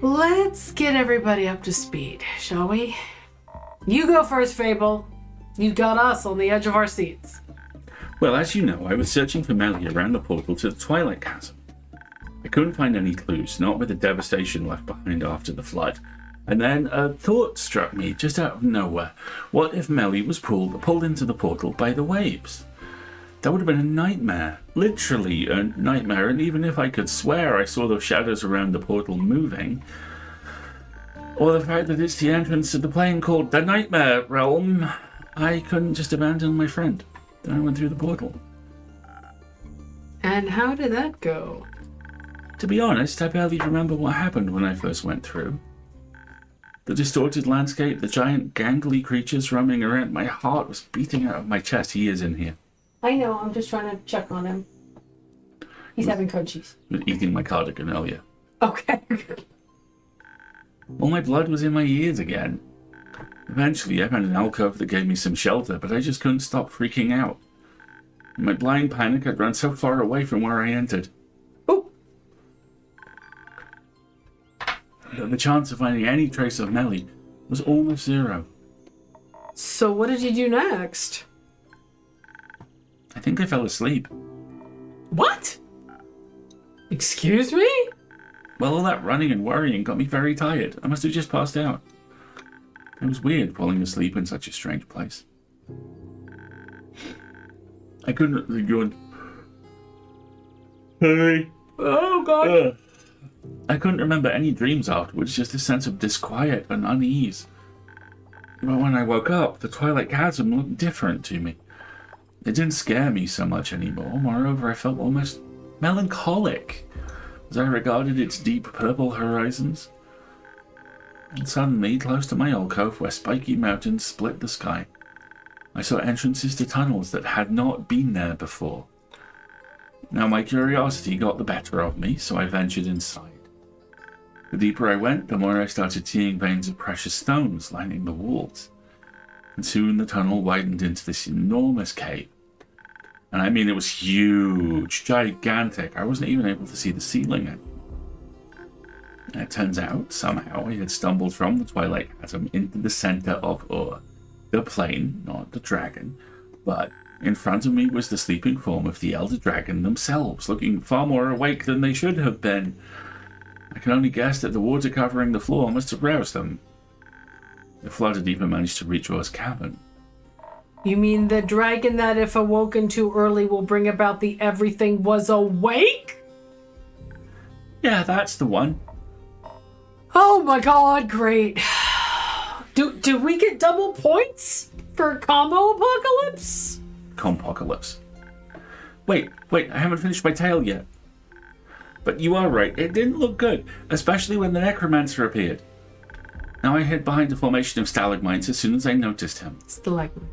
Let's get everybody up to speed, shall we? You go first, Fable. You got us on the edge of our seats. Well, as you know, I was searching for Melly around the portal to the Twilight Chasm. I couldn't find any clues, not with the devastation left behind after the flood. And then a thought struck me just out of nowhere. What if Melly was pulled into the portal by the waves? That would have been a nightmare. Literally a nightmare, and even if I could swear I saw those shadows around the portal moving, or the fact that it's the entrance to the plane called the Nightmare Realm, I couldn't just abandon my friend. Then I went through the portal. And how did that go? To be honest, I barely remember what happened when I first went through. The distorted landscape, the giant gangly creatures roaming around, my heart was beating out of my chest. He is in here. I know, I'm just trying to check on him. He's having code cheese. He was eating my cardigan earlier. Okay. All my blood was in my ears again. Eventually, I found an alcove that gave me some shelter, but I just couldn't stop freaking out. In my blind panic, I'd run so far away from where I entered. Ooh. That the chance of finding any trace of Melly was almost zero. So what did you do next? I think I fell asleep. What? Excuse me? Well, all that running and worrying got me very tired. I must have just passed out. It was weird falling asleep in such a strange place. I couldn't really go on. Hey. Oh, God. I couldn't remember any dreams afterwards, just a sense of disquiet and unease. But when I woke up, the Twilight Chasm looked different to me. It didn't scare me so much anymore. Moreover, I felt almost melancholic as I regarded its deep purple horizons. And suddenly, close to my alcove where spiky mountains split the sky, I saw entrances to tunnels that had not been there before. Now my curiosity got the better of me, so I ventured inside. The deeper I went, the more I started seeing veins of precious stones lining the walls. And soon the tunnel widened into this enormous cave. And I mean, it was huge, gigantic. I wasn't even able to see the ceiling. And it turns out, somehow, I had stumbled from the Twilight Chasm into the center of Ur. The plane, not the dragon, but in front of me was the sleeping form of the Elder Dragon themselves, looking far more awake than they should have been. I can only guess that the water covering the floor must have roused them. The flood had even managed to reach Ur's cavern. You mean the dragon that, if awoken too early, will bring about the everything was awake? Yeah, that's the one. Oh my God, great. Do we get double points for combo apocalypse? Compocalypse. Wait, I haven't finished my tale yet. But you are right, it didn't look good, especially when the necromancer appeared. Now I hid behind a formation of stalagmites as soon as I noticed him. Stalagmite.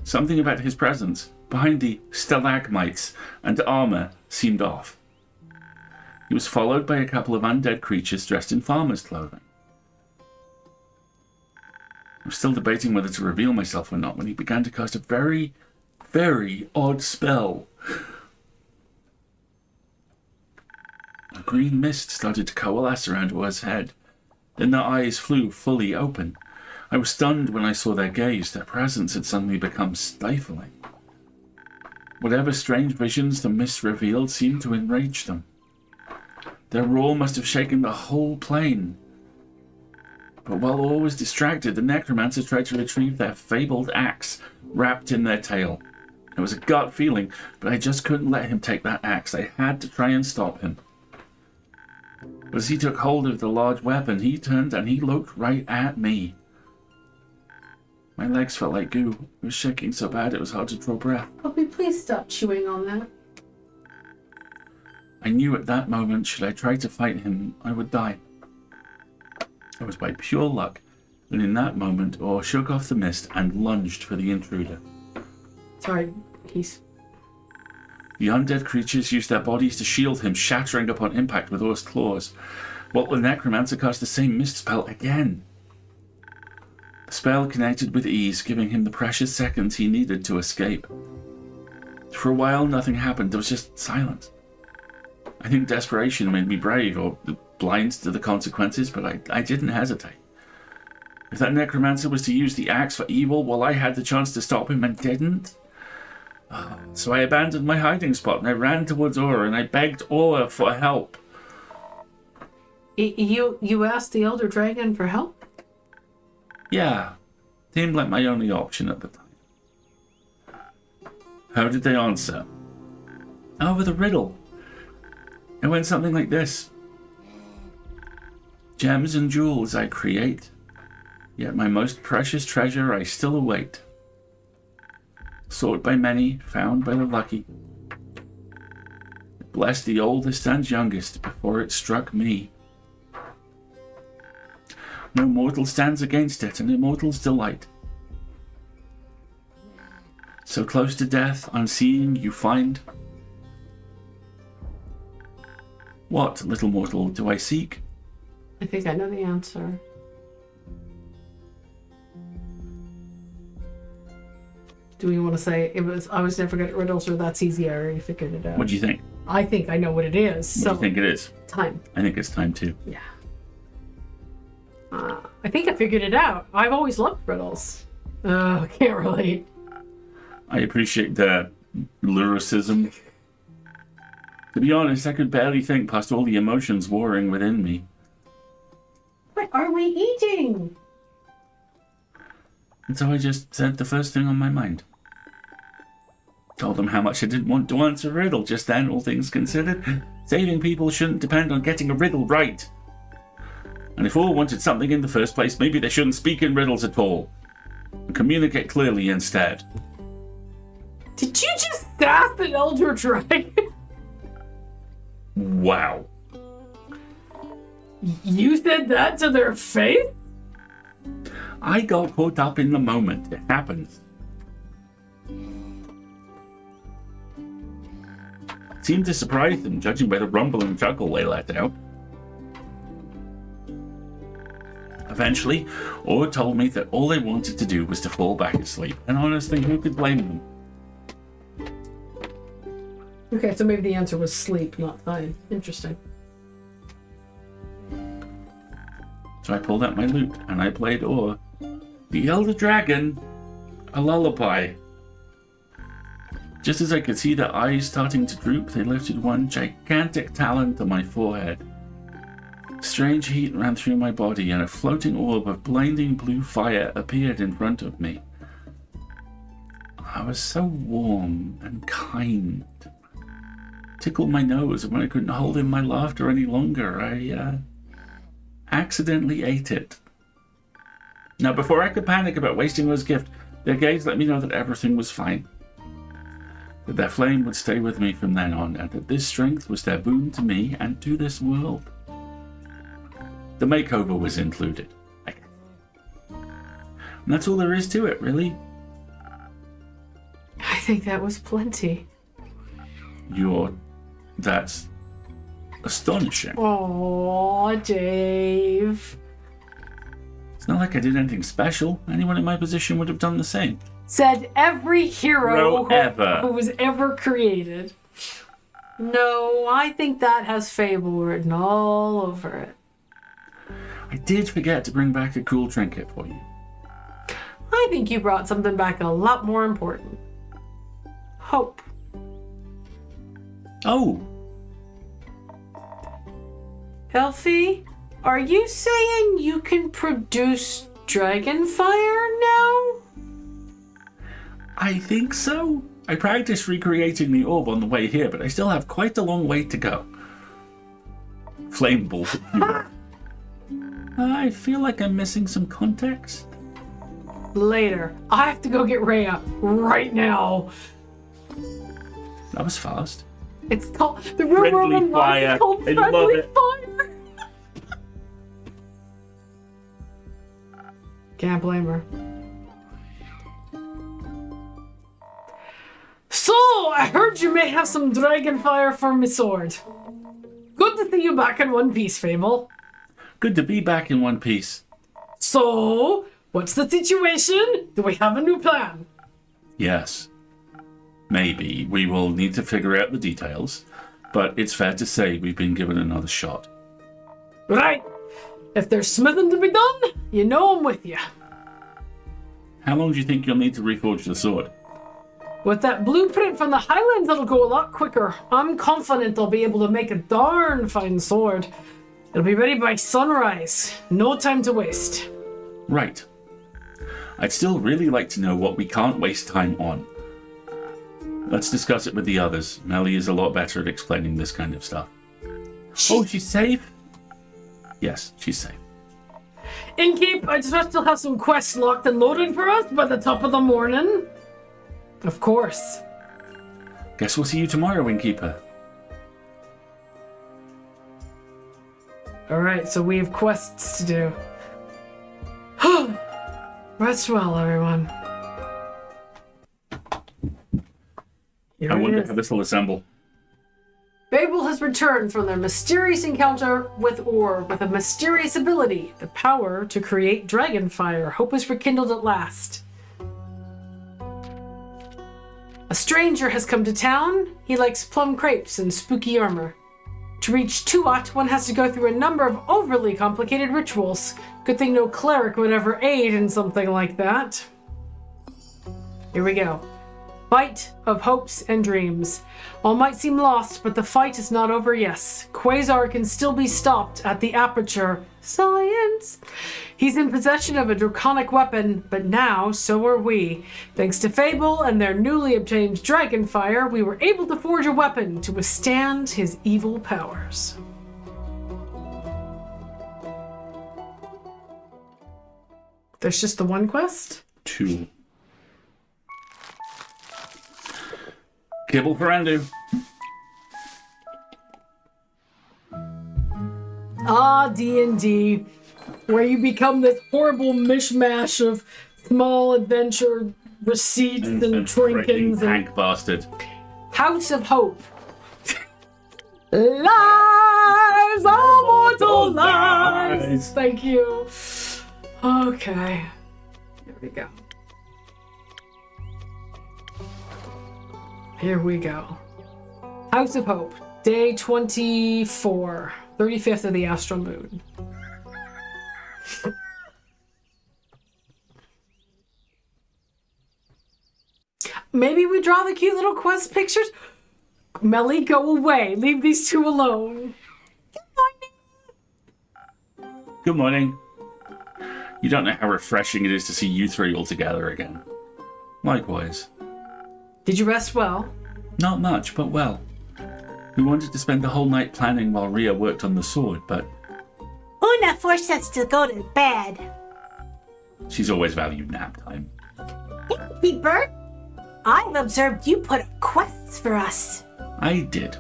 Something about his presence, behind the stalagmites and armor, seemed off. He was followed by a couple of undead creatures dressed in farmer's clothing. I was still debating whether to reveal myself or not when he began to cast a very, very odd spell. A green mist started to coalesce around Ur's head. Then their eyes flew fully open. I was stunned when I saw their gaze. Their presence had suddenly become stifling. Whatever strange visions the mist revealed seemed to enrage them. Their roar must have shaken the whole plane. But while all was distracted, the necromancer tried to retrieve their fabled axe, wrapped in their tail. It was a gut feeling, but I just couldn't let him take that axe. I had to try and stop him. But as he took hold of the large weapon, he turned and he looked right at me. My legs felt like goo. It was shaking so bad it was hard to draw breath. Puppy, please stop chewing on that. I knew at that moment, should I try to fight him, I would die. It was by pure luck that in that moment, Or shook off the mist and lunged for the intruder. Sorry, The undead creatures used their bodies to shield him, shattering upon impact with Or's claws. While the necromancer cast the same mist spell again. The spell connected with ease, giving him the precious seconds he needed to escape. For a while, nothing happened. There was just silence. I think desperation made me brave, or blind to the consequences, but I didn't hesitate. If that necromancer was to use the axe for evil, well, I had the chance to stop him and didn't. So I abandoned my hiding spot and I ran towards Aura and I begged Aura for help. You asked the Elder Dragon for help? Yeah. Seemed like my only option at the time. How did they answer? Oh, with a riddle. It went something like this. Gems and jewels I create, yet my most precious treasure I still await. Sought by many, found by the lucky. It blessed the oldest and youngest before it struck me. No mortal stands against it, an immortal's delight. So close to death, unseeing you find. What, little mortal, do I seek? I think I know the answer. Do we want to say I was never good at riddles, or that's easy? I already figured it out. What do you think? I think I know what it is. What do you think it is? Time. I think it's time too. Yeah. I think I figured it out. I've always loved riddles. I can't relate. I appreciate the lyricism. To be honest, I could barely think past all the emotions warring within me. What are we eating? And so I just said the first thing on my mind. Told them how much I didn't want to answer a riddle just then, all things considered. Saving people shouldn't depend on getting a riddle right. And if all wanted something in the first place, maybe they shouldn't speak in riddles at all. And communicate clearly instead. Did you just ask an Elder Dragon? Wow. You said that to their face? I got caught up in the moment. It happens. It seemed to surprise them, judging by the rumble and chuckle they let out. Eventually, Or told me that all they wanted to do was to fall back asleep, and honestly, who could blame them? Okay, so maybe the answer was sleep, not time. Interesting. So I pulled out my lute, and I played Or, the Elder Dragon, a lullaby. Just as I could see their eyes starting to droop, they lifted one gigantic talon to my forehead. Strange heat ran through my body, and a floating orb of blinding blue fire appeared in front of me. I was so warm and kind. Tickled my nose, and when I couldn't hold in my laughter any longer, I accidentally ate it. Now, before I could panic about wasting Or's gift, their gaze let me know that everything was fine. That their flame would stay with me from then on, and that this strength was their boon to me and to this world. The makeover was included. And that's all there is to it, really. I think that was plenty. That's astonishing. Aw, Dave. It's not like I did anything special. Anyone in my position would have done the same. Said every hero ever. who was ever created. No, I think that has fable written all over it. I did forget to bring back a cool trinket for you. I think you brought something back a lot more important. Hope. Oh! Elfie, are you saying you can produce dragon fire now? I think so. I practiced recreating the orb on the way here, but I still have quite a long way to go. Flame ball. I feel like I'm missing some context. Later. I have to go get Rhea right now. That was fast. It's called the rumor Friendly of the fire. month is called I love Friendly it. Fire. Can't blame her. I heard you may have some dragon fire for my sword. Good to see you back in one piece, Fable. Good to be back in one piece. So, what's the situation? Do we have a new plan? Yes. Maybe. We will need to figure out the details, but it's fair to say we've been given another shot. Right. If there's smithing to be done, you know I'm with you. How long do you think you'll need to reforge the sword? With that blueprint from the Highlands, it'll go a lot quicker. I'm confident I'll be able to make a darn fine sword. It'll be ready by sunrise. No time to waste. Right. I'd still really like to know what we can't waste time on. Let's discuss it with the others. Melly is a lot better at explaining this kind of stuff. Oh, she's safe? Yes, she's safe. Innkeep, I trust you'll have some quests locked and loaded for us by the top of the morning. Of course. Guess we'll see you tomorrow, Innkeeper. Alright, so we have quests to do. Rest well, everyone. Here I it wonder is. how this will assemble. Fable has returned from their mysterious encounter with Orb with a mysterious ability, the power to create dragon fire. Hope is rekindled at last. A stranger has come to town. He likes plum crepes and spooky armor. To reach Tuat, one has to go through a number of overly complicated rituals. Good thing no cleric would ever aid in something like that. Here we go. Fight of hopes and dreams. All might seem lost, but the fight is not over yet. Quasar can still be stopped at the aperture. Science! He's in possession of a draconic weapon, but now so are we. Thanks to Fable and their newly obtained dragon fire, we were able to forge a weapon to withstand his evil powers. There's just the one quest? 2. Kibble for Andu. Ah, D&D, where you become this horrible mishmash of small adventure receipts and trinkets and Hank bastard. House of Hope. Lies, immortal lies. Thank you. Okay, here we go. Here we go. House of Hope, day 24, 35th of the astral moon. Maybe we draw the cute little quest pictures? Melly, go away. Leave these two alone. Good morning. Good morning. You don't know how refreshing it is to see you three all together again. Likewise. Did you rest well? Not much, but well. We wanted to spend the whole night planning while Rhea worked on the sword, but Una forced us to go to bed. she's always valued nap time. Peeper, I've observed you put up quests for us. I did.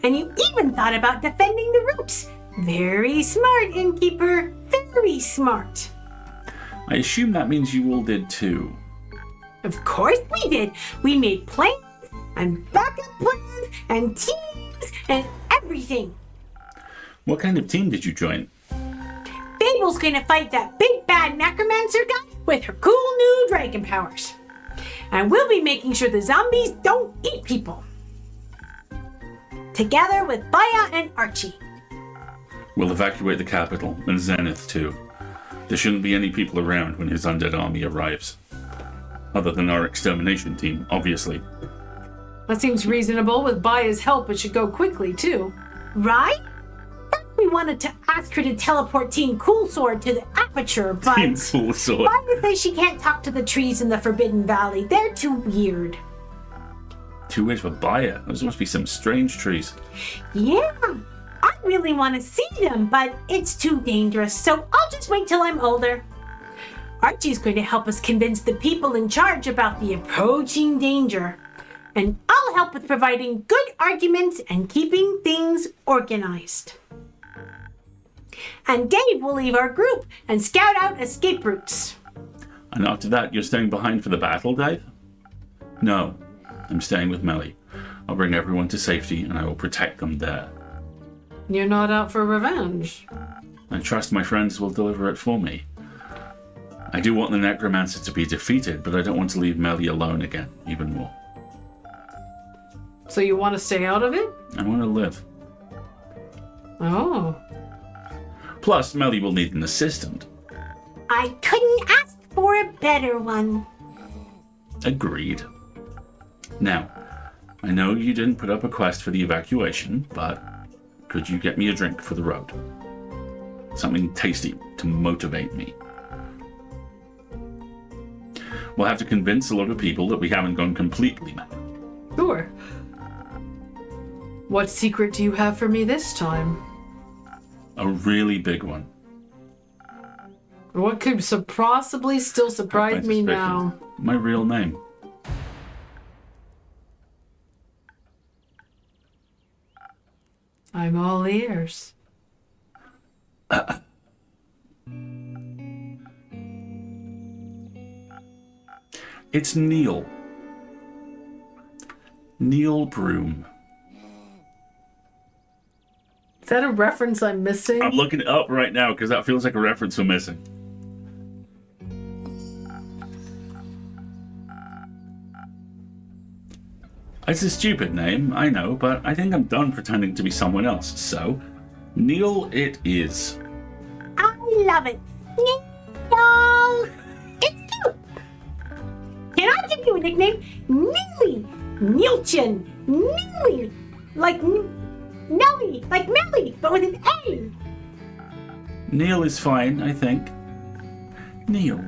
And you even thought about defending the roots. Very smart, Innkeeper. Very smart. I assume that means you all did too. Of course we did. We made plans and backup plans and teams and everything. What kind of team did you join? Fable's gonna fight that big bad necromancer guy with her cool new dragon powers. And we'll be making sure the zombies don't eat people. Together with Baya and Archie. We'll evacuate the capital, and Zenith too. There shouldn't be any people around when his undead army arrives. Other than our extermination team, obviously. That seems reasonable. With Baya's help, it should go quickly, too. Right? We wanted to ask her to teleport Team Cool Sword to the aperture, but Team Cool Sword. Baya says she can't talk to the trees in the Forbidden Valley. They're too weird. Too weird for Bayer. Those must be some strange trees. Yeah, I really want to see them, but it's too dangerous, so I'll just wait till I'm older. Archie's going to help us convince the people in charge about the approaching danger. And I'll help with providing good arguments and keeping things organized. And Dave will leave our group and scout out escape routes. And after that, you're staying behind for the battle, Dave? No. I'm staying with Melly. I'll bring everyone to safety, and I will protect them there. You're not out for revenge. I trust my friends will deliver it for me. I do want the necromancer to be defeated, but I don't want to leave Melly alone again, even more. So you want to stay out of it? I want to live. Oh. Plus, Melly will need an assistant. I couldn't ask for a better one. Agreed. Now, I know you didn't put up a quest for the evacuation, but could you get me a drink for the road? Something tasty to motivate me. We'll have to convince a lot of people that we haven't gone completely mad. Sure. What secret do you have for me this time? A really big one. What could possibly still surprise me now? My real name. I'm all ears. It's Neil. Neil Broom. Is that a reference I'm missing? I'm looking it up right now because that feels like a reference we're missing. It's a stupid name, I know, but I think I'm done pretending to be someone else, so Neil it is. I love it. Neil! It's cute. Can I give you a nickname? Neely! Neilchin! Neely! Like Nelly! Like Melly, but with an A! Neil is fine, I think. Neil,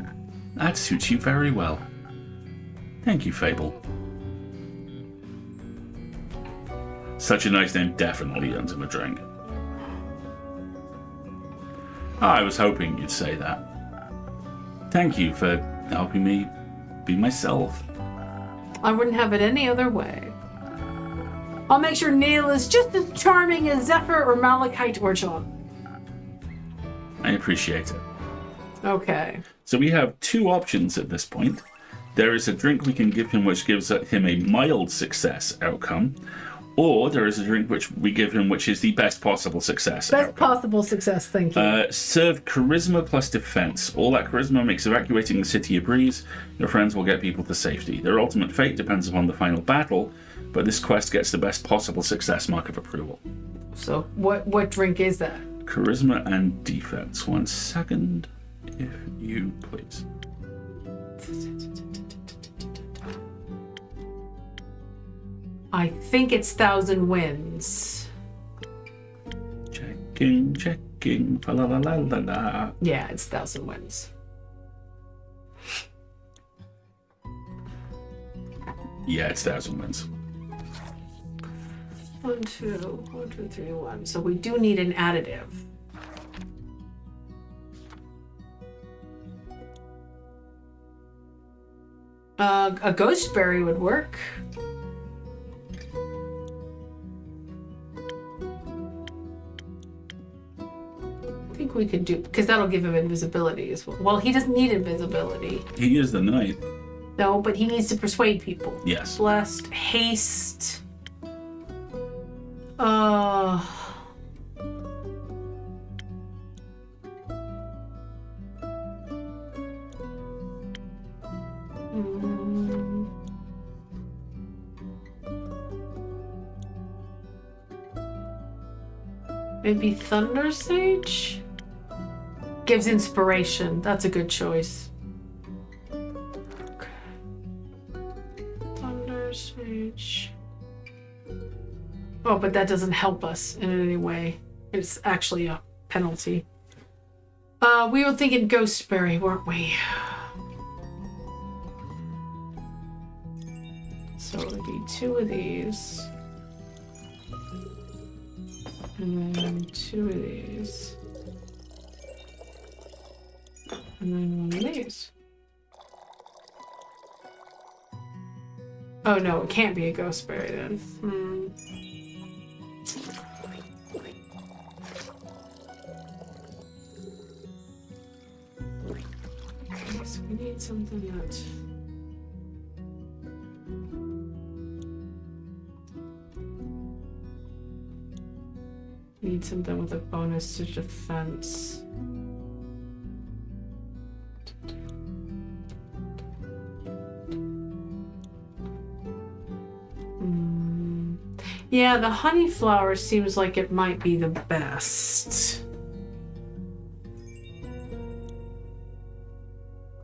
that suits you very well. Thank you, Fable. Such a nice name definitely earns him a drink. I was hoping you'd say that. Thank you for helping me be myself. I wouldn't have it any other way. I'll make sure Neil is just as charming as Zephyr or Malachite or John. I appreciate it. Okay. So we have two options at this point. There is a drink we can give him which gives him a mild success outcome, or there is a drink which we give him which is the best possible success Best outcome. possible success, thank you. Serve charisma plus defense. All that charisma makes evacuating the city a breeze. Your friends will get people to safety. Their ultimate fate depends upon the final battle, but this quest gets the best possible success mark of approval. So what drink is that? Charisma and defense. 1 second, if you please. I think it's Thousand Winds. Checking, fa la la la la la. Yeah, it's Thousand Winds. Yeah, it's Thousand Winds. 1, 2, 1, 2, 3, 1. So we do need an additive. A ghost berry would work. I think we could do, because that'll give him invisibility as well. Well, he doesn't need invisibility. He is the knight. No, but he needs to persuade people. Yes. Blessed, haste. Maybe Thunder Sage? Gives inspiration. That's a good choice. Okay. Thunder Sage. Oh, but that doesn't help us in any way. It's actually a penalty. We were thinking Ghostberry, weren't we? So it would be 2 of these. And then 2 of these. And then 1 of these. Oh no, it can't be a Ghostberry then. Okay, so we need something that... Need something with a bonus to defense. Yeah, the honey flower seems like it might be the best.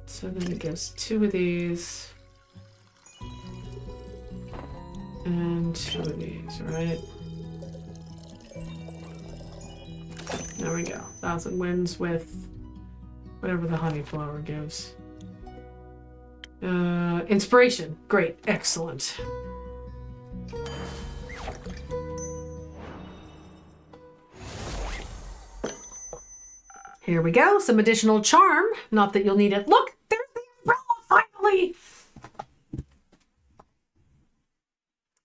So then it gives 2 of these. And 2 of these, right? There we go. 1,000 wins with whatever the honey flower gives. Inspiration. Great. Excellent. Here we go. Some additional charm. Not that you'll need it. Look! There's the umbrella, finally!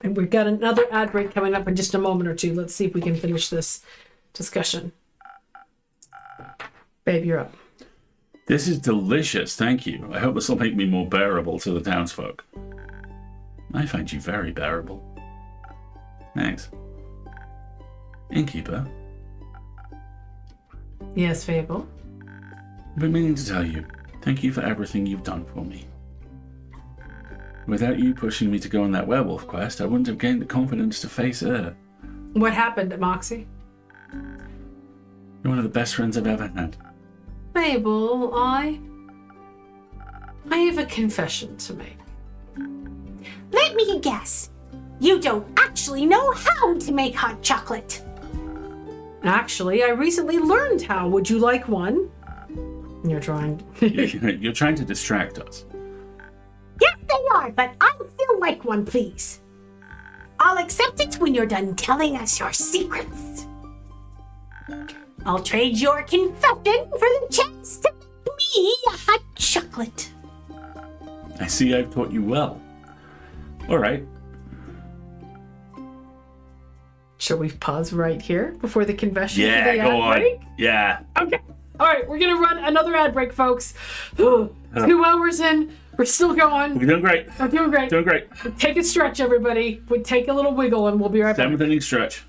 And we've got another ad break coming up in just a moment or two. Let's see if we can finish this discussion. Babe, you're up. This is delicious, thank you. I hope this will make me more bearable to the townsfolk. I find you very bearable. Thanks. Innkeeper, Yes, Fable. I've been meaning to tell you, thank you for everything you've done for me. Without you pushing me to go on that werewolf quest, I wouldn't have gained the confidence to face her. What happened, Moxie? You're one of the best friends I've ever had. Fable, I have a confession to make. Let me guess. You don't actually know how to make hot chocolate. Actually, I recently learned how. Would you like one? You're trying. You're trying to distract us. Yes, they are, but I still like one, please. I'll accept it when you're done telling us your secrets. I'll trade your confession for the chance to make me a hot chocolate. I see I've taught you well. All right. Shall we pause right here before the confession? Yeah, for the go ad on. break? Yeah. Okay. All right, we're gonna run another ad break, folks. 2 hours in, we're still going. We're doing great. We're doing great. Doing great. Take a stretch, everybody. We take a little wiggle, and we'll be right back. 7th inning stretch.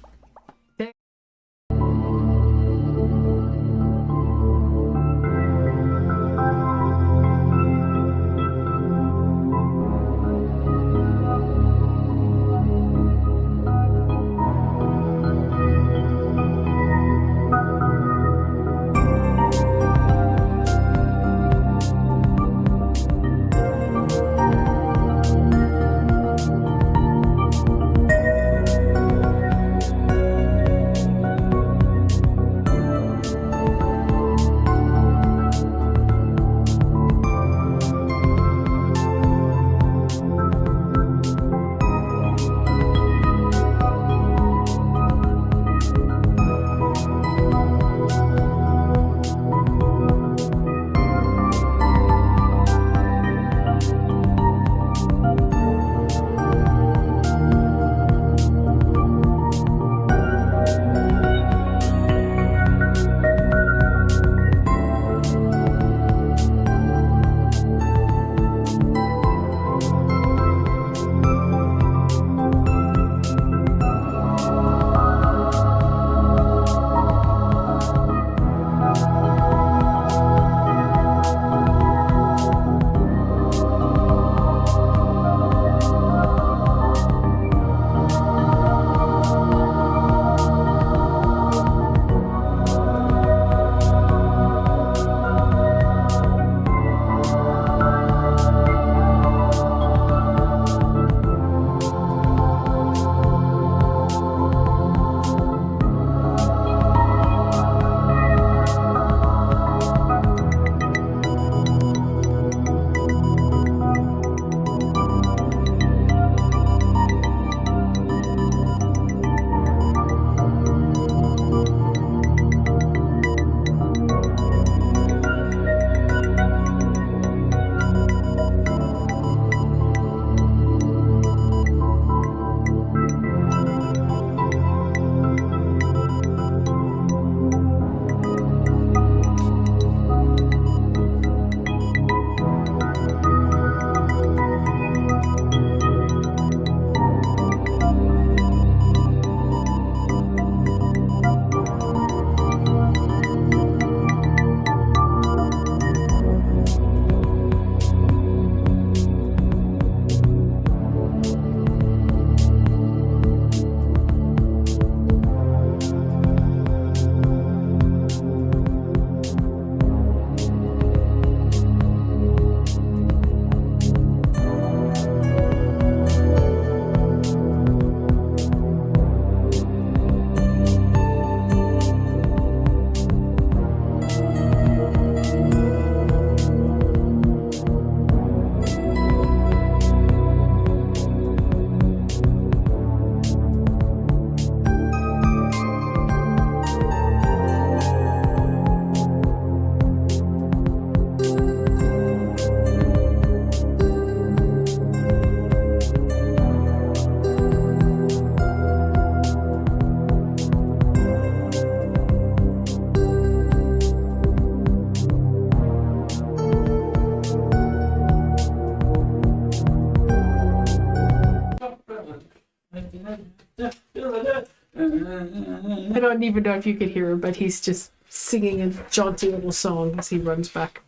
I don't even know if you could hear him, but he's just singing a jaunty little song as he runs back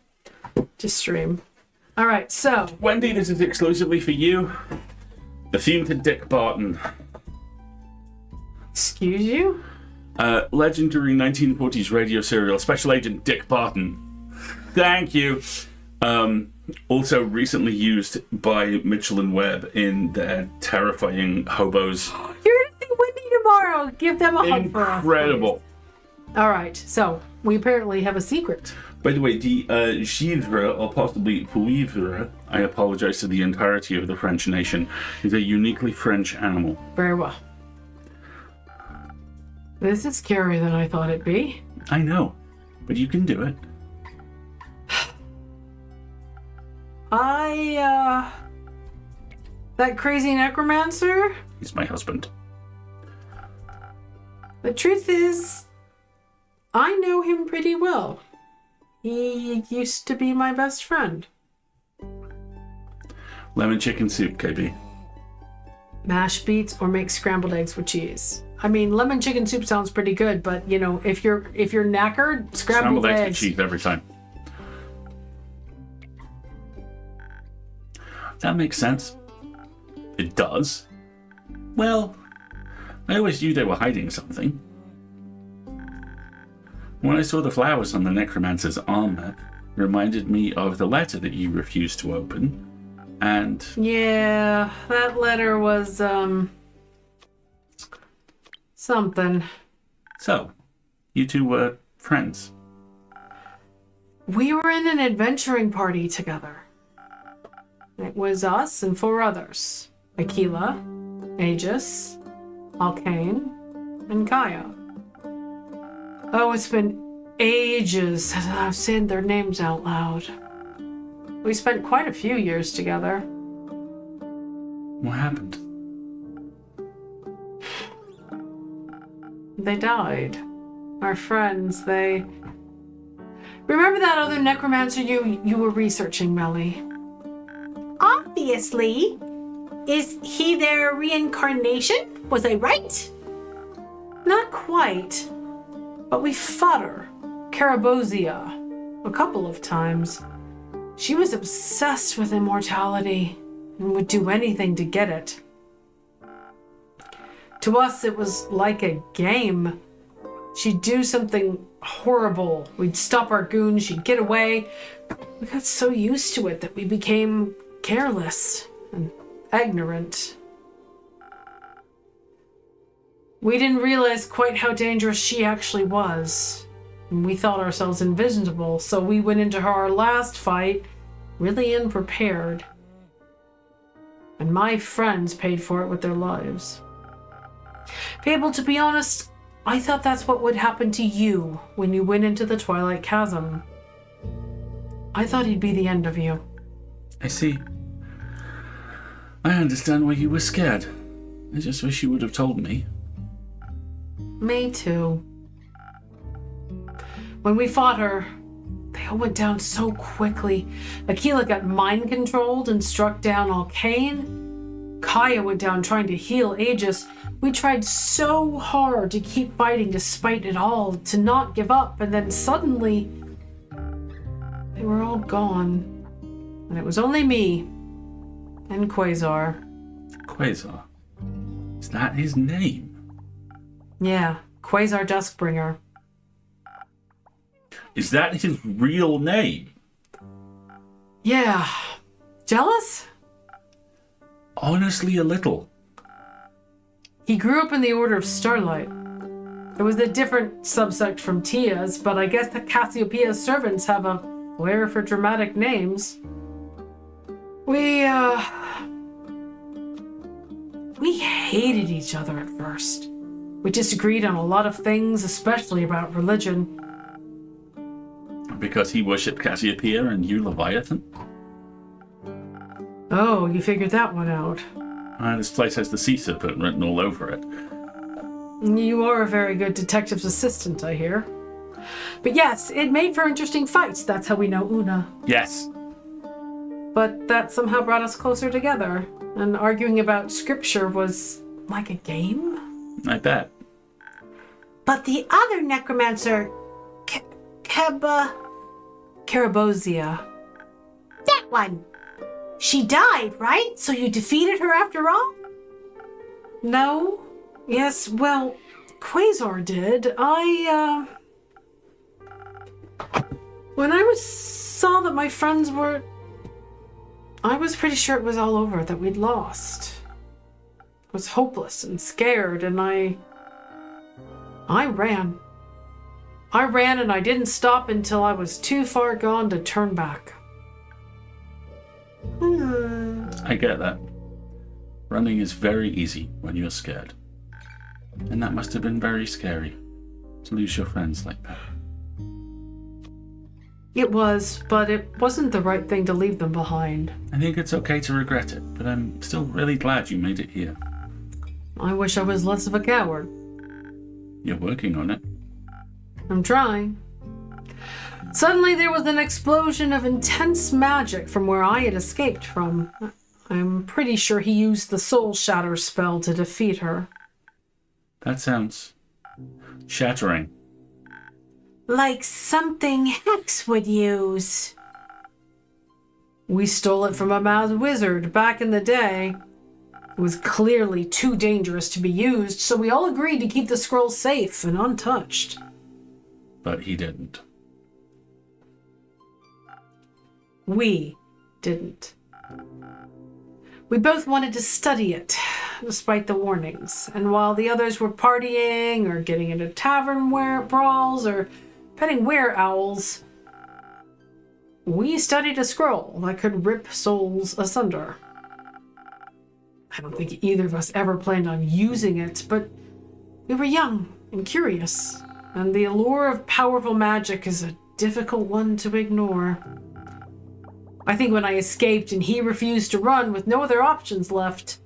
to stream. All right, so Wendy, this is exclusively for you. The theme to Dick Barton. excuse you. Legendary 1940s radio serial Special Agent Dick Barton. Thank you. Also recently used by Mitchell and Webb in their terrifying hobos. You're gonna see Wendy tomorrow. Give them a hug for us. Incredible. Please. All right, so we apparently have a secret. By the way, the Givre, or possibly Poivre, I apologize to the entirety of the French nation, is a uniquely French animal. Very well. This is scarier than I thought it'd be. I know, but you can do it. That crazy necromancer? He's my husband. The truth is, I know him pretty well. He used to be my best friend. Lemon chicken soup, KB. Mashed beets or make scrambled eggs with cheese. I mean, lemon chicken soup sounds pretty good, but you know, if you're knackered, scrambled eggs with cheese every time. That makes sense. It does. Well, I always knew they were hiding something. When I saw the flowers on the necromancer's armor, it reminded me of the letter that you refused to open. And yeah, that letter was something. So, you two were friends. We were in an adventuring party together. It was us and 4 others. Aquila, Aegis, Alkane, and Kaya. Oh, it's been ages since I've said their names out loud. We spent quite a few years together. What happened? They died. Our friends, they... Remember that other necromancer you were researching, Melly? Obviously. Is he their reincarnation? Was I right? Not quite. But we fought her, Carabosia, a couple of times. She was obsessed with immortality and would do anything to get it. To us, it was like a game. She'd do something horrible. We'd stop our goons. She'd get away. We got so used to it that we became careless and ignorant. We didn't realize quite how dangerous she actually was. And we thought ourselves invincible, so we went into our last fight really unprepared. And my friends paid for it with their lives. Fable, to be honest, I thought that's what would happen to you when you went into the Twilight Chasm. I thought he'd be the end of you. I see. I understand why you were scared. I just wish you would have told me. Me too. When we fought her, they all went down so quickly. Aquila got mind-controlled and struck down Alkane. Kaya went down trying to heal Aegis. We tried so hard to keep fighting despite it all, to not give up, and then suddenly, they were all gone. And it was only me and Quasar. Quasar? Is that his name? Yeah, Quasar Duskbringer. Is that his real name? Yeah. Jealous? Honestly, a little. He grew up in the Order of Starlight. It was a different subsect from Tia's, but I guess the Cassiopeia's servants have a flair for dramatic names. We hated each other at first. We disagreed on a lot of things, especially about religion. Because he worshipped Cassiopeia and you Leviathan? Oh, you figured that one out. This place has the sea serpent written all over it. You are a very good detective's assistant, I hear. But yes, it made for interesting fights. That's how we know Una. Yes. But that somehow brought us closer together. And arguing about scripture was like a game. I bet. But the other necromancer, Carabosia. that one. She died, right? So you defeated her after all? No. Yes, well, Quasar did. When I saw that my friends were... I was pretty sure it was all over, that we'd lost. I was hopeless and scared, and I ran. I ran and I didn't stop until I was too far gone to turn back. I get that. Running is very easy when you're scared. And that must have been very scary, to lose your friends like that. It was, but it wasn't the right thing to leave them behind. I think it's okay to regret it, but I'm still really glad you made it here. I wish I was less of a coward. You're working on it. I'm trying. Suddenly there was an explosion of intense magic from where I had escaped from. I'm pretty sure he used the Soul Shatter spell to defeat her. That sounds shattering. Like something Hex would use. We stole it from a mad wizard back in the day. It was clearly too dangerous to be used, so we all agreed to keep the scroll safe and untouched. But he didn't. We didn't. We both wanted to study it, despite the warnings. And while the others were partying or getting into tavern brawls or petting were-owls, we studied a scroll that could rip souls asunder. I don't think either of us ever planned on using it, but we were young and curious, and the allure of powerful magic is a difficult one to ignore. I think when I escaped and he refused to run with no other options left,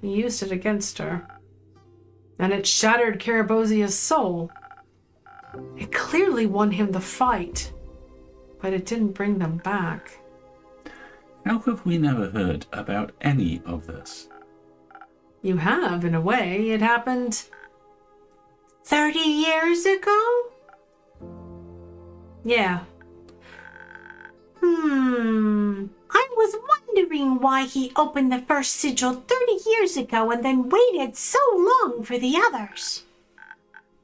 he used it against her. And it shattered Carabosia's soul. It clearly won him the fight, but it didn't bring them back. How have we never heard about any of this? You have, in a way. It happened 30 years ago? Yeah. I was wondering why he opened the first sigil 30 years ago and then waited so long for the others.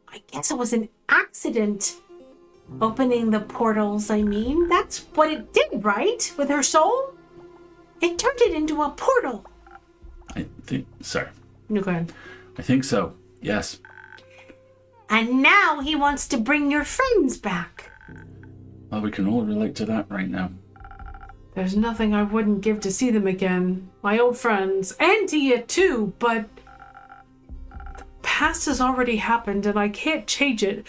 I guess it was an accident. Opening the portals, I mean. That's what it did, right? With her soul? It turned it into a portal. I think so. Okay. I think so, yes. And now he wants to bring your friends back. Well, we can all relate to that right now. There's nothing I wouldn't give to see them again. My old friends. And Tia, too, but the past has already happened and I can't change it,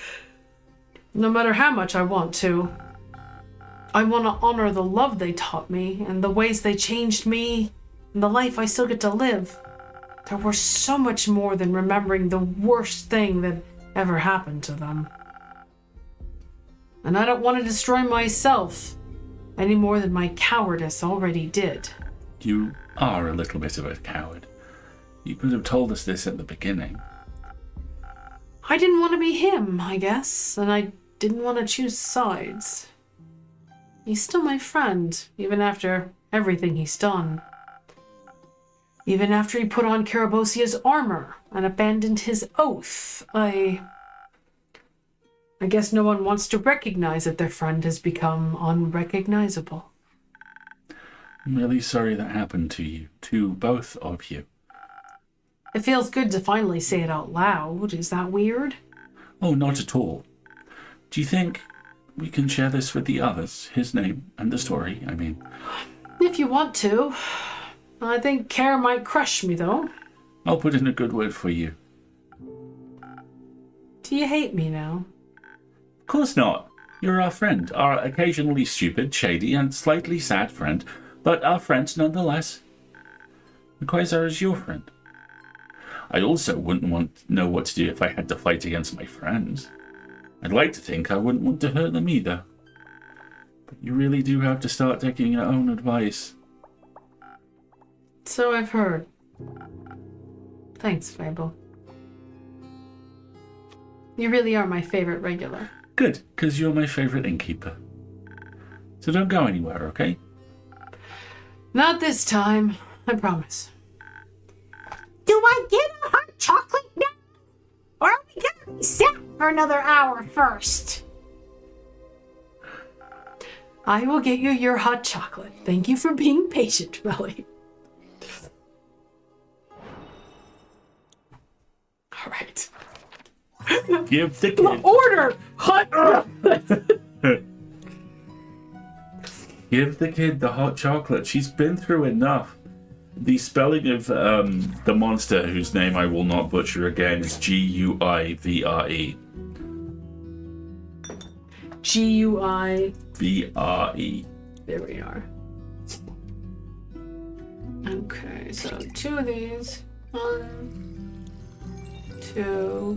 no matter how much I want to. I want to honor the love they taught me and the ways they changed me and the life I still get to live. There was so much more than remembering the worst thing that ever happened to them. And I don't want to destroy myself any more than my cowardice already did. You are a little bit of a coward. You could have told us this at the beginning. I didn't want to be him, I guess, and I didn't want to choose sides. He's still my friend, even after everything he's done. Even after he put on Carabosia's armor and abandoned his oath, I guess no one wants to recognize that their friend has become unrecognizable. I'm really sorry that happened to you, to both of you. It feels good to finally say it out loud. Is that weird? Oh, not at all. Do you think we can share this with the others? His name and the story, I mean. If you want to. I think Care might crush me, though. I'll put in a good word for you. Do you hate me now? Of course not. You're our friend, our occasionally stupid, shady, and slightly sad friend, but our friend nonetheless. Quasar is your friend. I also wouldn't want to know what to do if I had to fight against my friends. I'd like to think I wouldn't want to hurt them either. But you really do have to start taking your own advice. So I've heard. Thanks, Fable. You really are my favorite regular. Good, because you're my favorite innkeeper. So don't go anywhere, okay? Not this time, I promise. Do I get a hot chocolate now? Or are we gonna be set for another hour first? I will get you your hot chocolate. Thank you for being patient, Melly. All right. Give the kid... Order hot chocolate. Give the kid the hot chocolate. She's been through enough. The spelling of the monster, whose name I will not butcher again, is Guivre. G-U-I... VRE. There we are. Okay, so 2 of these. 1, 2,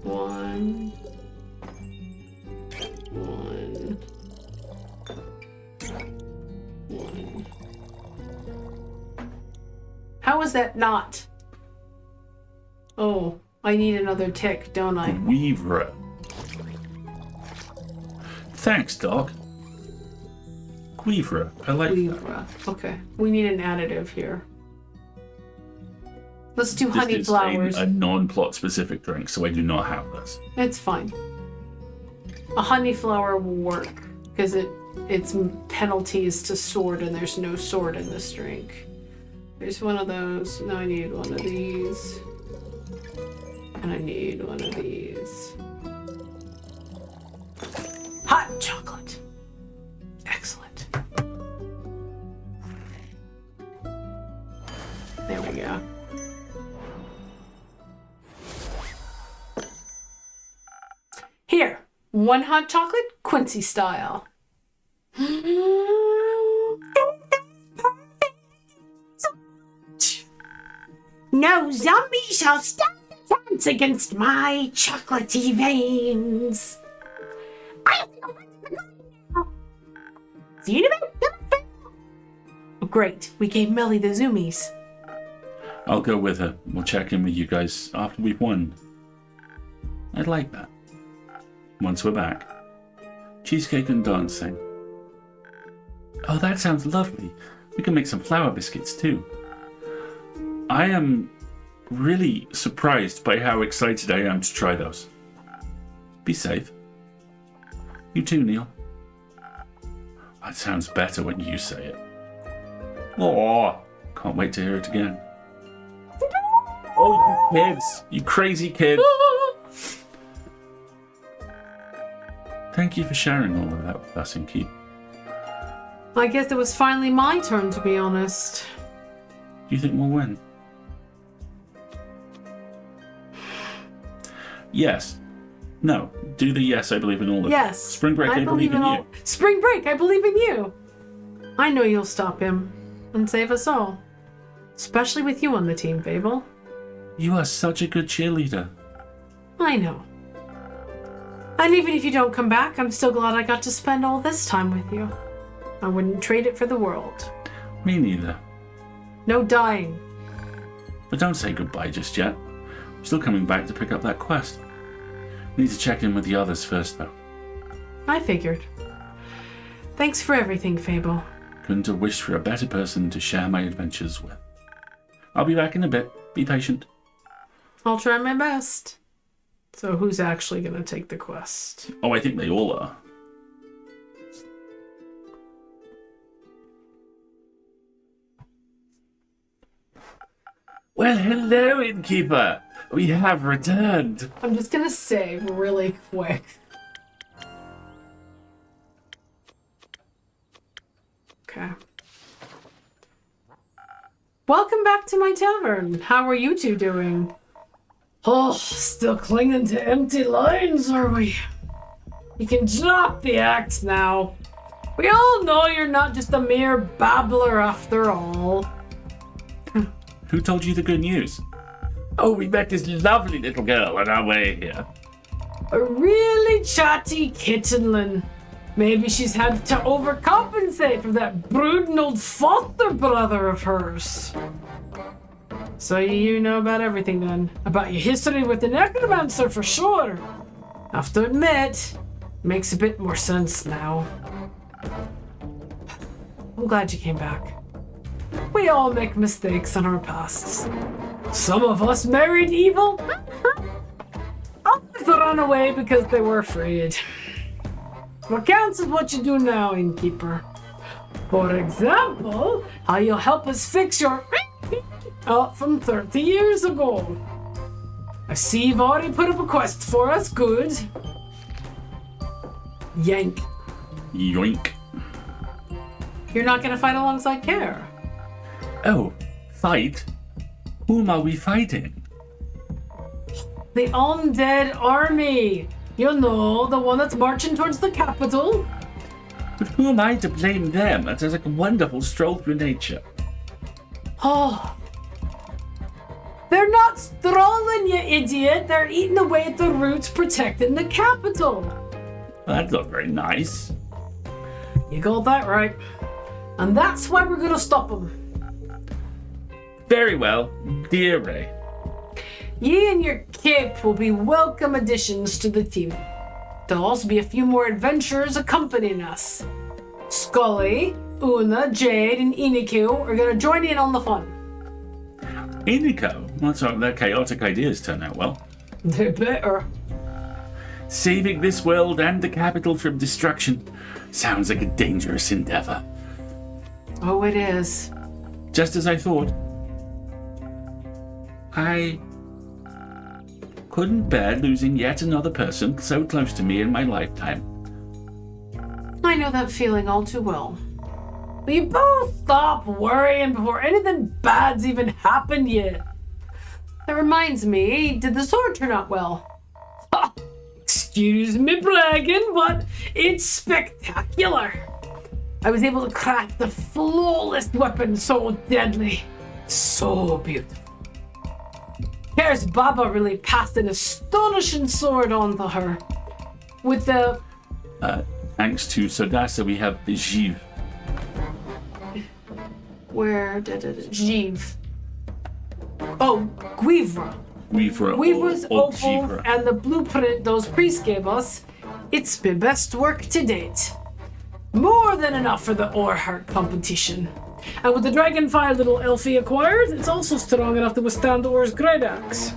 1, 1, 1. How is that not? Oh, I need another tick, don't I? Guivre. Thanks, dog. Guivre. I like that. Guivre. Okay, we need an additive here. Let's do This honey is flowers. a non-plot specific drink, so I do not have this. It's fine. A honey flower will work because its penalty is to sword, and there's no sword in this drink. There's one of those. Now I need one of these, and I need one of these. Hot chocolate. Excellent. There we go. Here, 1 hot chocolate, Quincy style. No zombie shall stand a chance against my chocolatey veins. I have to go back to the garden now. See you in a bit. Oh, great, we gave Melly the zoomies. I'll go with her. We'll check in with you guys after we've won. I'd like that. Once we're back. Cheesecake and dancing. Oh, that sounds lovely. We can make some flour biscuits too. I am really surprised by how excited I am to try those. Be safe. You too, Neil. That sounds better when you say it. Oh, can't wait to hear it again. Oh, you kids! You crazy kids! Thank you for sharing all of that with us, Inky. I guess it was finally my turn, to be honest. Do you think we'll win? Yes. No. Do the yes, I believe in all of it. Yes. Spring Break, I believe in you. Spring Break, I believe in you. I know you'll stop him and save us all. Especially with you on the team, Fable. You are such a good cheerleader. I know. And even if you don't come back, I'm still glad I got to spend all this time with you. I wouldn't trade it for the world. Me neither. No dying. But don't say goodbye just yet. I'm still coming back to pick up that quest. Need to check in with the others first, though. I figured. Thanks for everything, Fable. Couldn't have wished for a better person to share my adventures with. I'll be back in a bit. Be patient. I'll try my best. So who's actually going to take the quest? Oh, I think they all are. Well, hello, Innkeeper. We have returned. I'm just going to save really quick. Okay. Welcome back to my tavern. How are you two doing? Oh, still clinging to empty lines, are we? You can drop the act now. We all know you're not just a mere babbler after all. Who told you the good news? Oh, we met this lovely little girl on our way here. A really chatty kittenlin. Maybe she's had to overcompensate for that brooding old foster brother of hers. So you know about everything then. About your history with the necromancer for sure. Have to admit, makes a bit more sense now. I'm glad you came back. We all make mistakes in our pasts. Some of us married evil. Others run away because they were afraid. What counts is what you do now, innkeeper. For example, how you'll help us fix your out from 30 years ago. I see you've already put up a quest for us. Good. Yank. Yoink. You're not gonna fight alongside Care. Oh, fight? Whom are we fighting? The undead army. You know, the one that's marching towards the capital. But who am I to blame them? That is like a wonderful stroll through nature. Oh. They're not strolling, you idiot. They're eating away at the roots protecting the capital. That's not very nice. You got that right. And that's why we're gonna stop them. Very well, dear Ray. Ye and your cape will be welcome additions to the team. There'll also be a few more adventurers accompanying us. Scully, Una, Jade, and Iniku are gonna join in on the fun. Inico? Let's hope their chaotic ideas turn out well. They're better. Saving this world and the capital from destruction sounds like a dangerous endeavor. Oh, it is. Just as I thought. I couldn't bear losing yet another person so close to me in my lifetime. I know that feeling all too well. Will you both stop worrying before anything bad's even happened yet? That reminds me, did the sword turn out well? Ha! Excuse me bragging, but it's spectacular. I was able to craft the flawless weapon so deadly, so beautiful. Kare's Baba really passed an astonishing sword on to her. With the... Thanks to Sodasa, we have the Jive. Where did it... Jive. Oh, Guivra. Guivra's or opal Givra. and the blueprint those priests gave us. It's my best work to date. More than enough for the Orheart competition. And with the Dragonfire little Elfie acquired, it's also strong enough to withstand Or's great axe.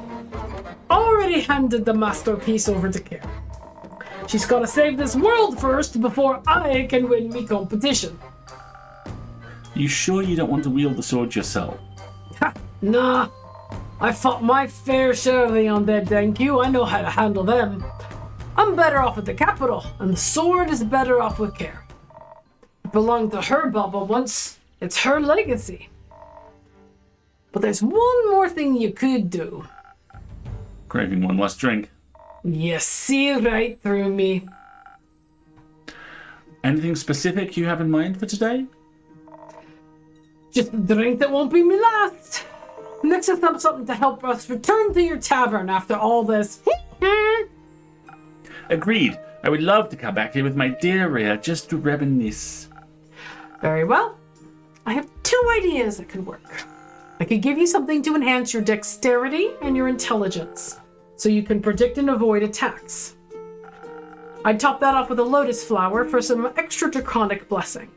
Already handed the masterpiece over to Care. She's gotta save this world first before I can win me competition. You sure you don't want to wield the sword yourself? Ha, nah. I fought my fair share of the undead, thank you. I know how to handle them. I'm better off with the capital, and the sword is better off with Care. It belonged to her Baba once. It's her legacy. But there's one more thing you could do. Craving one last drink. You see right through me. Anything specific you have in mind for today? Just a drink that won't be me last. Mix us up something to help us return to your tavern after all this. Agreed. I would love to come back here with my dear Rhea just to reminisce. Very well. I have 2 ideas that could work. I could give you something to enhance your dexterity and your intelligence, so you can predict and avoid attacks. I'd top that off with a lotus flower for some extra draconic blessing.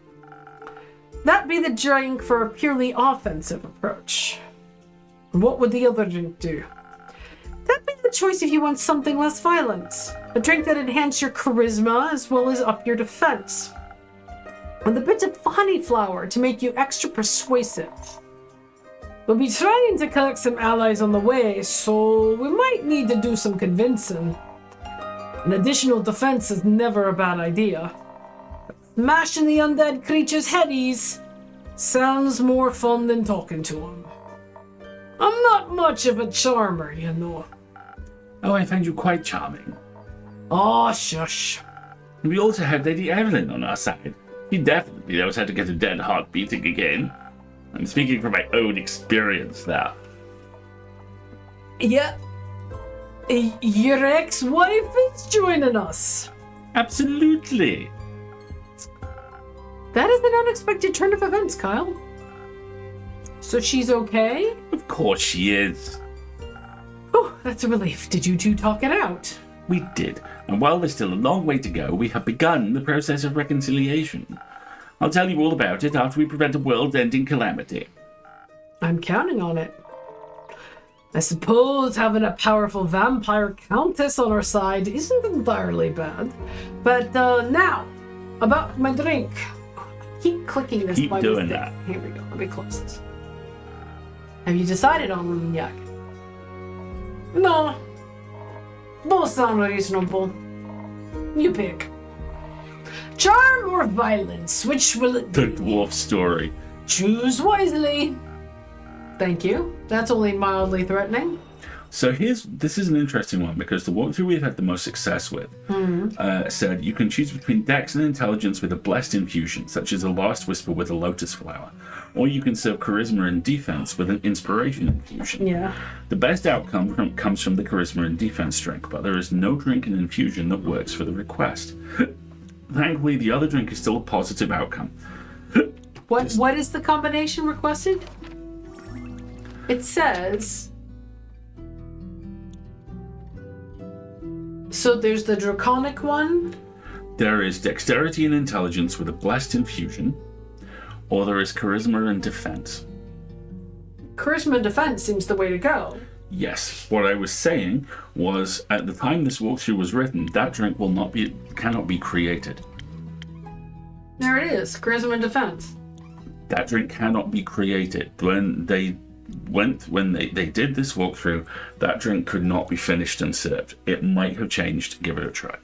That'd be the drink for a purely offensive approach. What would the other drink do? That'd be the choice if you want something less violent. A drink that enhances your charisma as well as up your defense. And a bit of honey flower to make you extra persuasive. We'll be trying to collect some allies on the way, so we might need to do some convincing. An additional defense is never a bad idea. Smashing the undead creature's headies sounds more fun than talking to them. I'm not much of a charmer, you know. Oh, I find you quite charming. Aw, shush. We also have Lady Evelyn on our side. She definitely knows how to get a dead heart beating again. I'm speaking from my own experience there. Yeah. Your ex-wife is joining us. Absolutely. That is an unexpected turn of events, Kyle. So she's okay? Of course she is. Oh, that's a relief. Did you two talk it out? We did, and while there's still a long way to go, we have begun the process of reconciliation. I'll tell you all about it after we prevent a world-ending calamity. I'm counting on it. I suppose having a powerful vampire countess on our side isn't entirely bad. But now, about my drink. I keep clicking this. Keep doing that. Here we go. Let me close this. Have you decided on Armagnac? No. Both sound reasonable. You pick. Charm or violence? Which will it The be? dwarf story. Choose wisely. Thank you. That's only mildly threatening. So this is an interesting one because the walkthrough we've had the most success with said you can choose between dex and intelligence with a blessed infusion, such as a last whisper with a lotus flower, or you can serve charisma and defense with an inspiration infusion. Yeah. The best outcome comes from the charisma and defense drink, but there is no drink and infusion that works for the request. Thankfully, the other drink is still a positive outcome. What is the combination requested? It says. So there's the draconic one. There is dexterity and intelligence with a blessed infusion, or there is charisma and defense. Charisma and defense seems the way to go. Yes, what I was saying was at the time this walkthrough was written, that drink cannot be created. There it is, charisma and defense. That drink cannot be created. When they did this walkthrough, that drink could not be finished and served. It might have changed. Give it a try.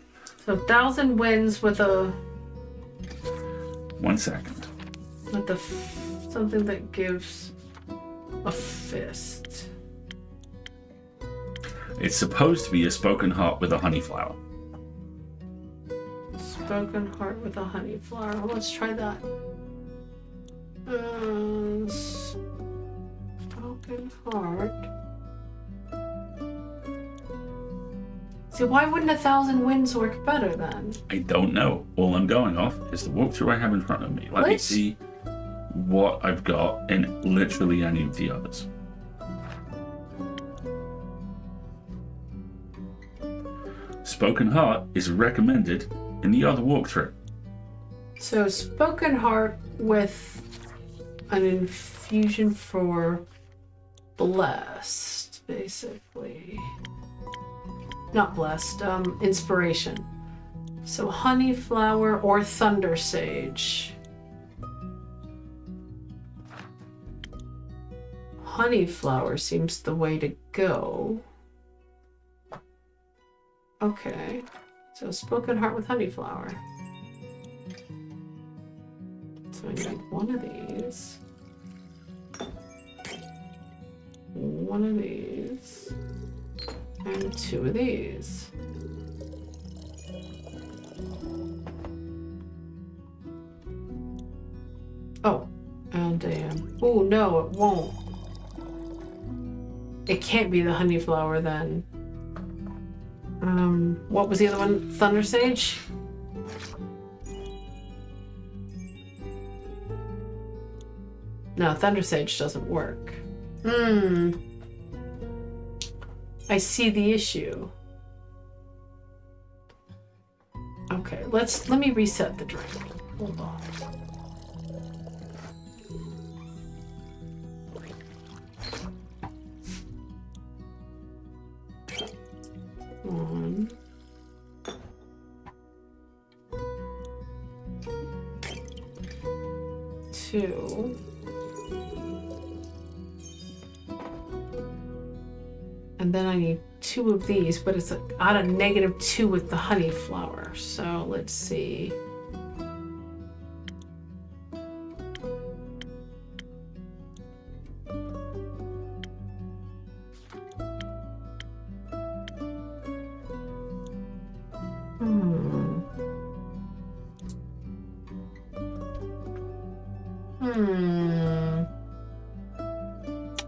So 1,000 wins with a 1 second. something that gives a fist. It's supposed to be a spoken heart with a honey flower. Spoken heart with a honey flower. Let's try that. Spoken heart. See, why wouldn't 1,000 wins work better then? I don't know. All I'm going off is the walkthrough I have in front of me. Let me see what I've got in literally any of the others. Spoken heart is recommended in the other walkthrough. So spoken heart with an infusion for blessed, basically. Not blessed, inspiration. So honey flower or thunder sage. Honey flower seems the way to go. Okay, so spoken heart with honey flower. So I need one of these. One of these. And 2 of these. Oh, and oh no, it won't. It can't be the honey flower then. What was the other one? Thunder Sage? No, Thunder Sage doesn't work. I see the issue. Okay, let me reset the drink. Hold on. One. Two. And then I need 2 of these, but it's out of -2 with the honey flower. So let's see.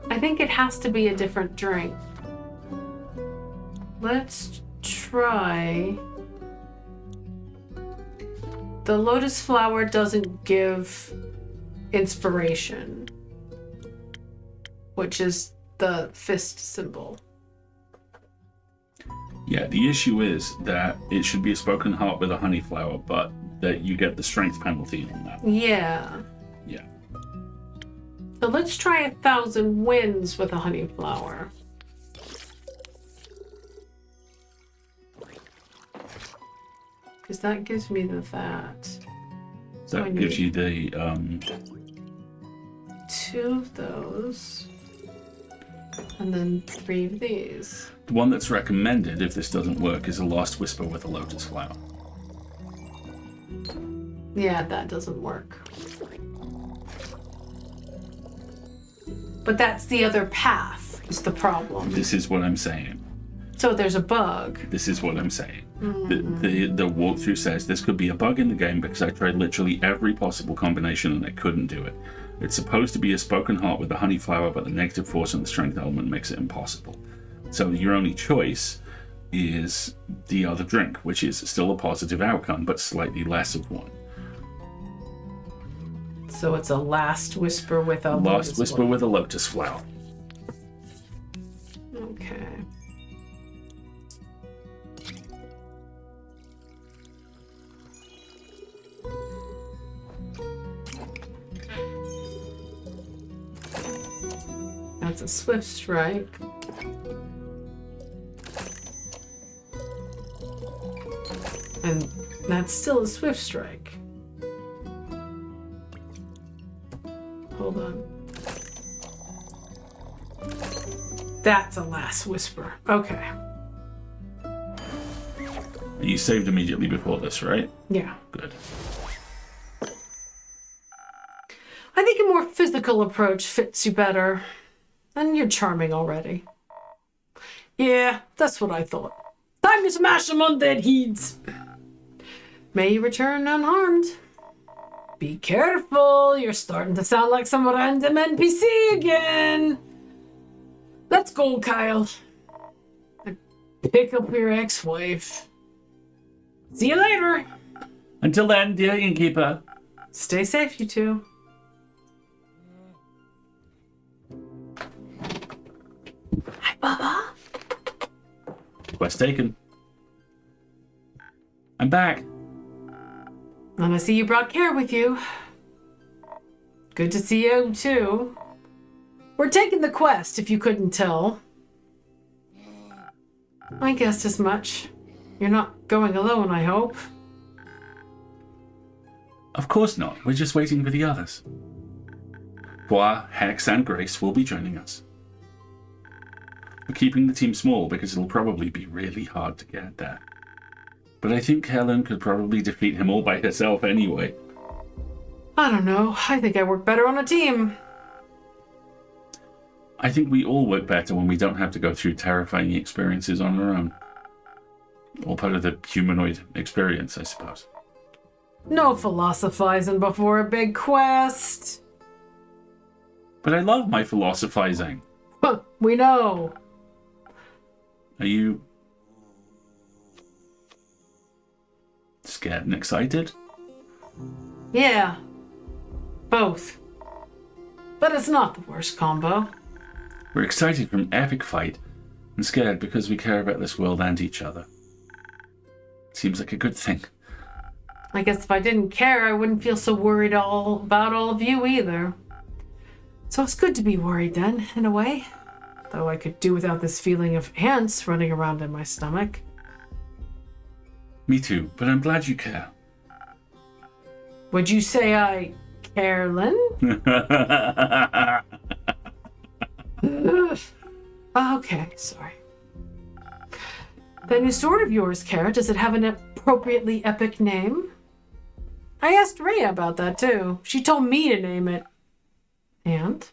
I think it has to be a different drink. Let's try. The lotus flower doesn't give inspiration. which is the fist symbol. Yeah, the issue is that it should be a spoken heart with a honey flower, but that you get the strength penalty on that. Yeah. Yeah. So let's try 1,000 wins with a honey flower. Because that gives me that. So I that gives you the 2 of those. And then 3 of these. the one that's recommended if this doesn't work is a Last Whisper with a lotus flower. Yeah, that doesn't work. But that's the other path, is the problem. This is what I'm saying. So there's a bug. This is what I'm saying. The walkthrough says this could be a bug in the game because I tried literally every possible combination and I couldn't do it. It's supposed to be a spoken heart with the honey flower, but the negative force and the strength element makes it impossible. So your only choice is the other drink, which is still a positive outcome, but slightly less of one. So it's a Last Whisper with a Last Whisper with a lotus flower. Okay. That's a Swift Strike. And that's still a Swift Strike. Hold on. That's a Last Whisper. Okay. You saved immediately before this, right? Yeah. Good. I think a more physical approach fits you better. And you're charming already. Yeah, that's what I thought. Time to smash some undead heeds. May you return unharmed. Be careful, you're starting to sound like some random NPC again. Let's go, Kyle. And pick up your ex-wife. See you later. Until then, dear innkeeper. Stay safe, you two. Hi, Bubba. Quest taken. I'm back. And I see you brought Care with you. Good to see you, too. We're taking the quest, if you couldn't tell. I guessed as much. You're not going alone, I hope. Of course not. We're just waiting for the others. Bois, Hex, and Grace will be joining us. We're keeping the team small because it'll probably be really hard to get there. But I think Helen could probably defeat him all by herself anyway. I don't know. I think I work better on a team. I think we all work better when we don't have to go through terrifying experiences on our own. All part of the humanoid experience, I suppose. No philosophizing before a big quest. But I love my philosophizing. Huh, we know. Are you scared and excited? Yeah. Both. But it's not the worst combo. We're excited from epic fight and scared because we care about this world and each other. Seems like a good thing. I guess if I didn't care, I wouldn't feel so worried about all of you either. So it's good to be worried then, in a way. Though I could do without this feeling of ants running around in my stomach. Me too, but I'm glad you care. Would you say I care, Lynn? Okay, sorry. The new sword of yours, Kara, does it have an appropriately epic name? I asked Rhea about that too. She told me to name it. And?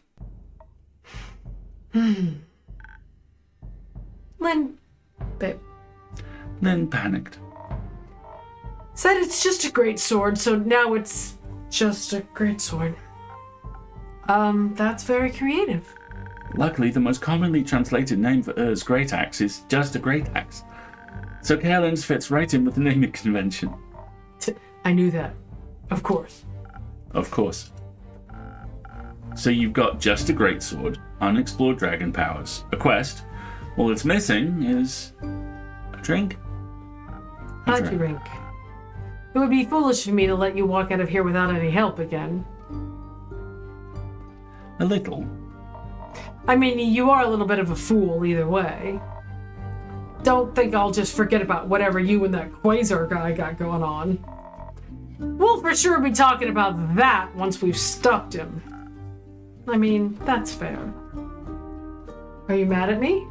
Lynn, babe. Then panicked. Said it's just a great sword, so now it's just a great sword. That's very creative. Luckily, the most commonly translated name for Ur's great axe is just a great axe. So Kaelin's fits right in with the naming convention. I knew that. Of course. Of course. So you've got just a great sword, unexplored dragon powers. A quest. All it's missing is a drink. A drink. It would be foolish for me to let you walk out of here without any help again. A little. I mean, you are a little bit of a fool either way. Don't think I'll just forget about whatever you and that Quasar guy got going on. We'll for sure be talking about that once we've stuffed him. I mean, that's fair. Are you mad at me?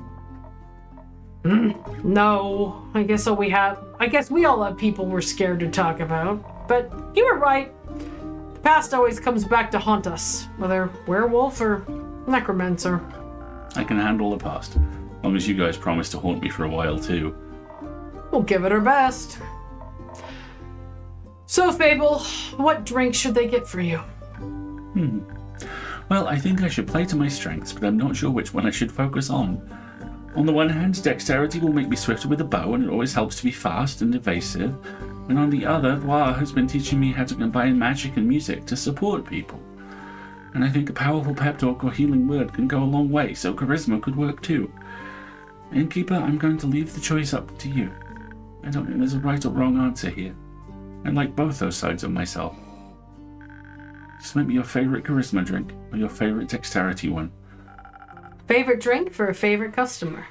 No, I guess we all have people we're scared to talk about. But you were right. The past always comes back to haunt us, whether werewolf or necromancer. I can handle the past, as long as you guys promise to haunt me for a while too. We'll give it our best. So, Fable, what drink should they get for you? Well, I think I should play to my strengths, but I'm not sure which one I should focus on. On the one hand, dexterity will make me swifter with a bow, and it always helps to be fast and evasive. And on the other, Bois has been teaching me how to combine magic and music to support people. And I think a powerful pep talk or healing word can go a long way, so charisma could work too. Innkeeper, I'm going to leave the choice up to you. I don't think there's a right or wrong answer here. I like both those sides of myself. Just make me your favorite charisma drink, or your favorite dexterity one. Favorite drink for a favorite customer.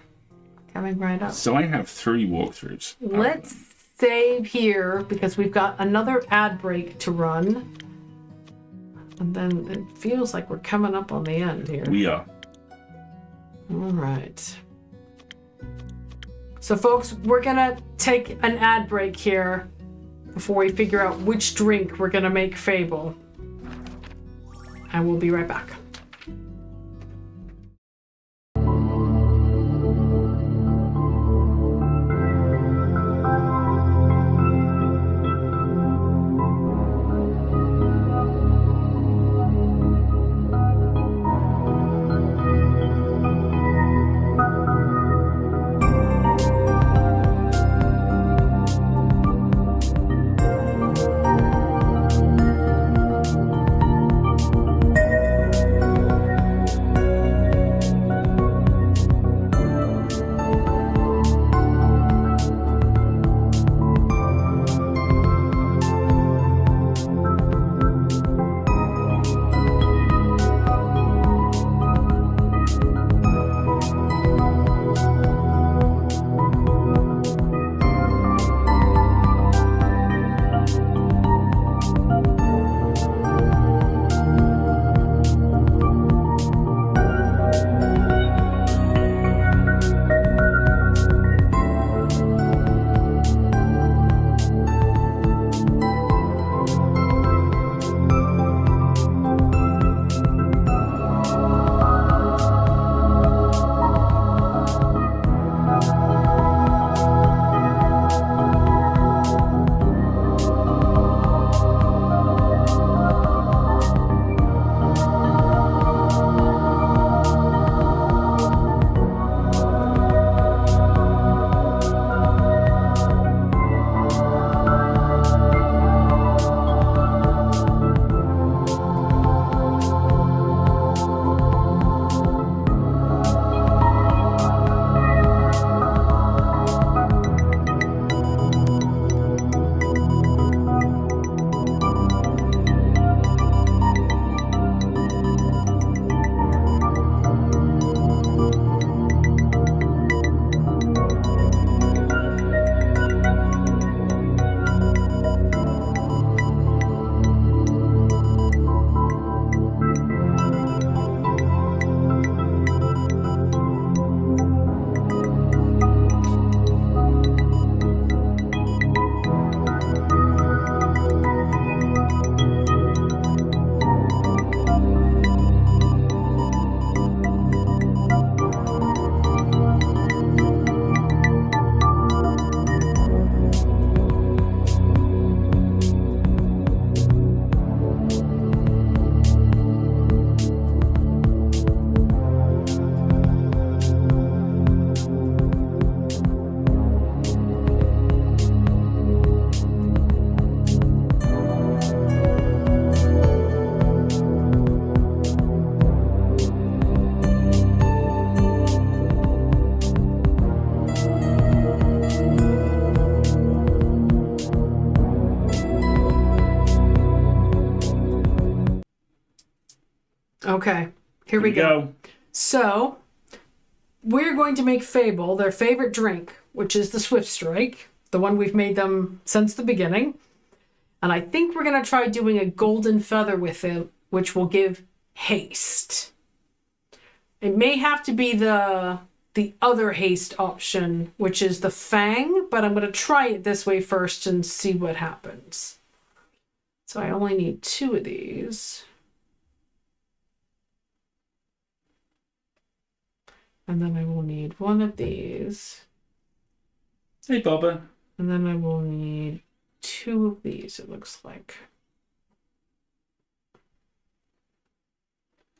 Coming right up. So I have 3 walkthroughs. Let's save here because we've got another ad break to run. And then it feels like we're coming up on the end here. We are. All right. So folks, we're gonna take an ad break here before we figure out which drink we're gonna make Fable. And we'll be right back. Okay, here we go. So, we're going to make Fable their favorite drink, which is the Swift Strike, the one we've made them since the beginning. And I think we're going to try doing a golden feather with it, which will give haste. It may have to be the other haste option, which is the Fang, but I'm going to try it this way first and see what happens. So I only need 2 of these. And then I will need 1 of these. Hey, Bubba. And then I will need 2 of these, it looks like.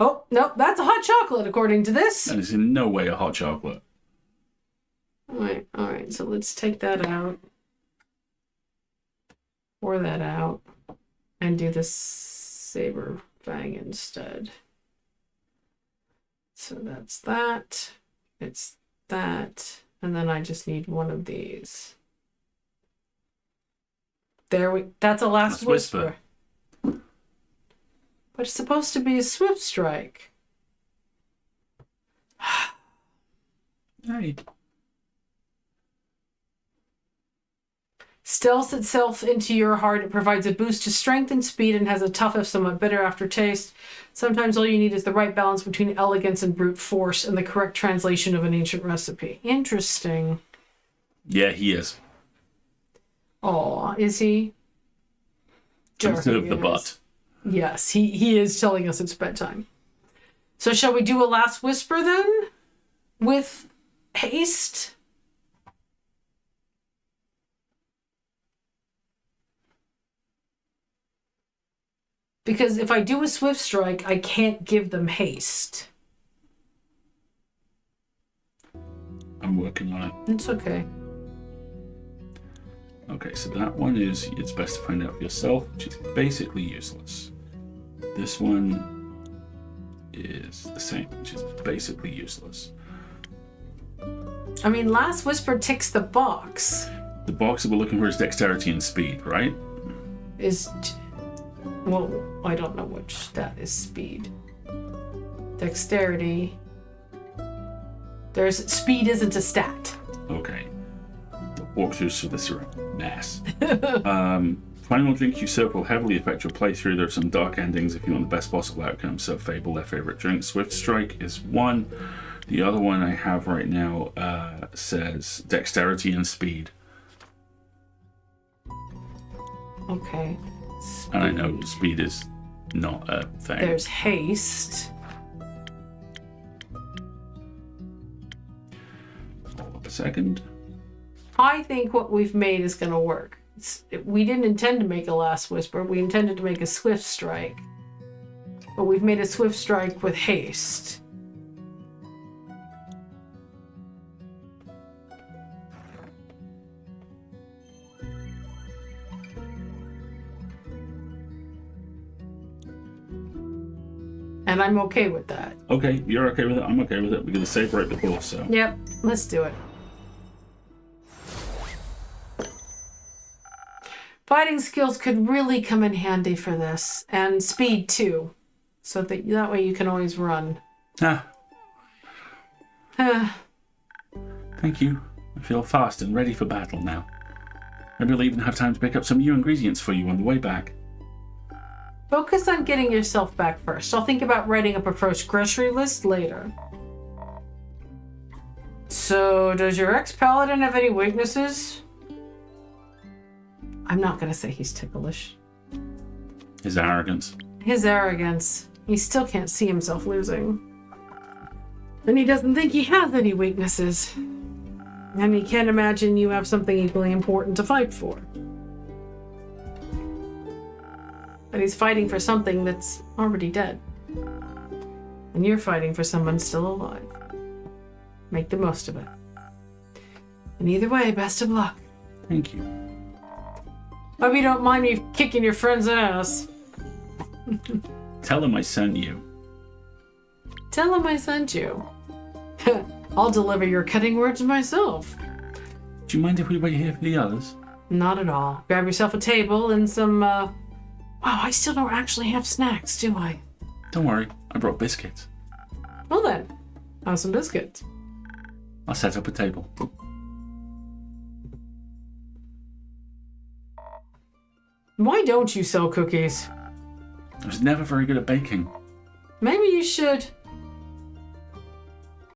Oh, no, that's a hot chocolate, according to this. That is in no way a hot chocolate. All right, so let's take that out. Pour that out. And do the Saber Fang instead. So that's that. It's that. And then I just need 1 of these. That's a last whisper. But it's supposed to be a Swift Strike. Hey. Stealth itself into your heart. It provides a boost to strength and speed and has a tough if somewhat bitter aftertaste. Sometimes all you need is the right balance between elegance and brute force and the correct translation of an ancient recipe. Interesting. Yeah, he is. Aw, is he? Instead of the butt. Yes, he is telling us it's bedtime. So shall we do a last whisper then? With haste? Because if I do a Swift Strike, I can't give them haste. I'm working on it. It's okay. Okay, so that one is, it's best to find out for yourself, which is basically useless. This one is the same, which is basically useless. I mean, Last Whisper ticks the box. The box that we're looking for is dexterity and speed, right? Well, I don't know which stat is speed. Dexterity. Speed isn't a stat. Okay. The walkthroughs for this are a mess. Final drink you serve will heavily affect your playthrough. There are some dark endings if you want the best possible outcome. So Fable, their favorite drink. Swift Strike is one. The other one I have right now says dexterity and speed. Okay. Speed. And I know speed is not a thing. There's haste. Hold up a second. I think what we've made is going to work. We didn't intend to make a Last Whisper. We intended to make a Swift Strike. But we've made a Swift Strike with haste. And I'm okay with that. Okay, you're okay with it. I'm okay with it. We're going to save right before, so. Yep, let's do it. Fighting skills could really come in handy for this. And speed, too. So that way you can always run. Thank you. I feel fast and ready for battle now. Maybe I'll even have time to pick up some new ingredients for you on the way back. Focus on getting yourself back first. I'll think about writing up a first grocery list later. So, does your ex-paladin have any weaknesses? I'm not going to say he's ticklish. His arrogance. His arrogance. He still can't see himself losing. And he doesn't think he has any weaknesses. And he can't imagine you have something equally important to fight for. But he's fighting for something that's already dead. And you're fighting for someone still alive. Make the most of it. And either way, best of luck. Thank you. Hope you don't mind me kicking your friend's ass. Tell him I sent you. Tell him I sent you. I'll deliver your cutting words myself. Do you mind if we wait here for the others? Not at all. Grab yourself a table and some, Wow, I still don't actually have snacks, do I? Don't worry, I brought biscuits. Well then, have some biscuits. I'll set up a table. Why don't you sell cookies? I was never very good at baking. Maybe you should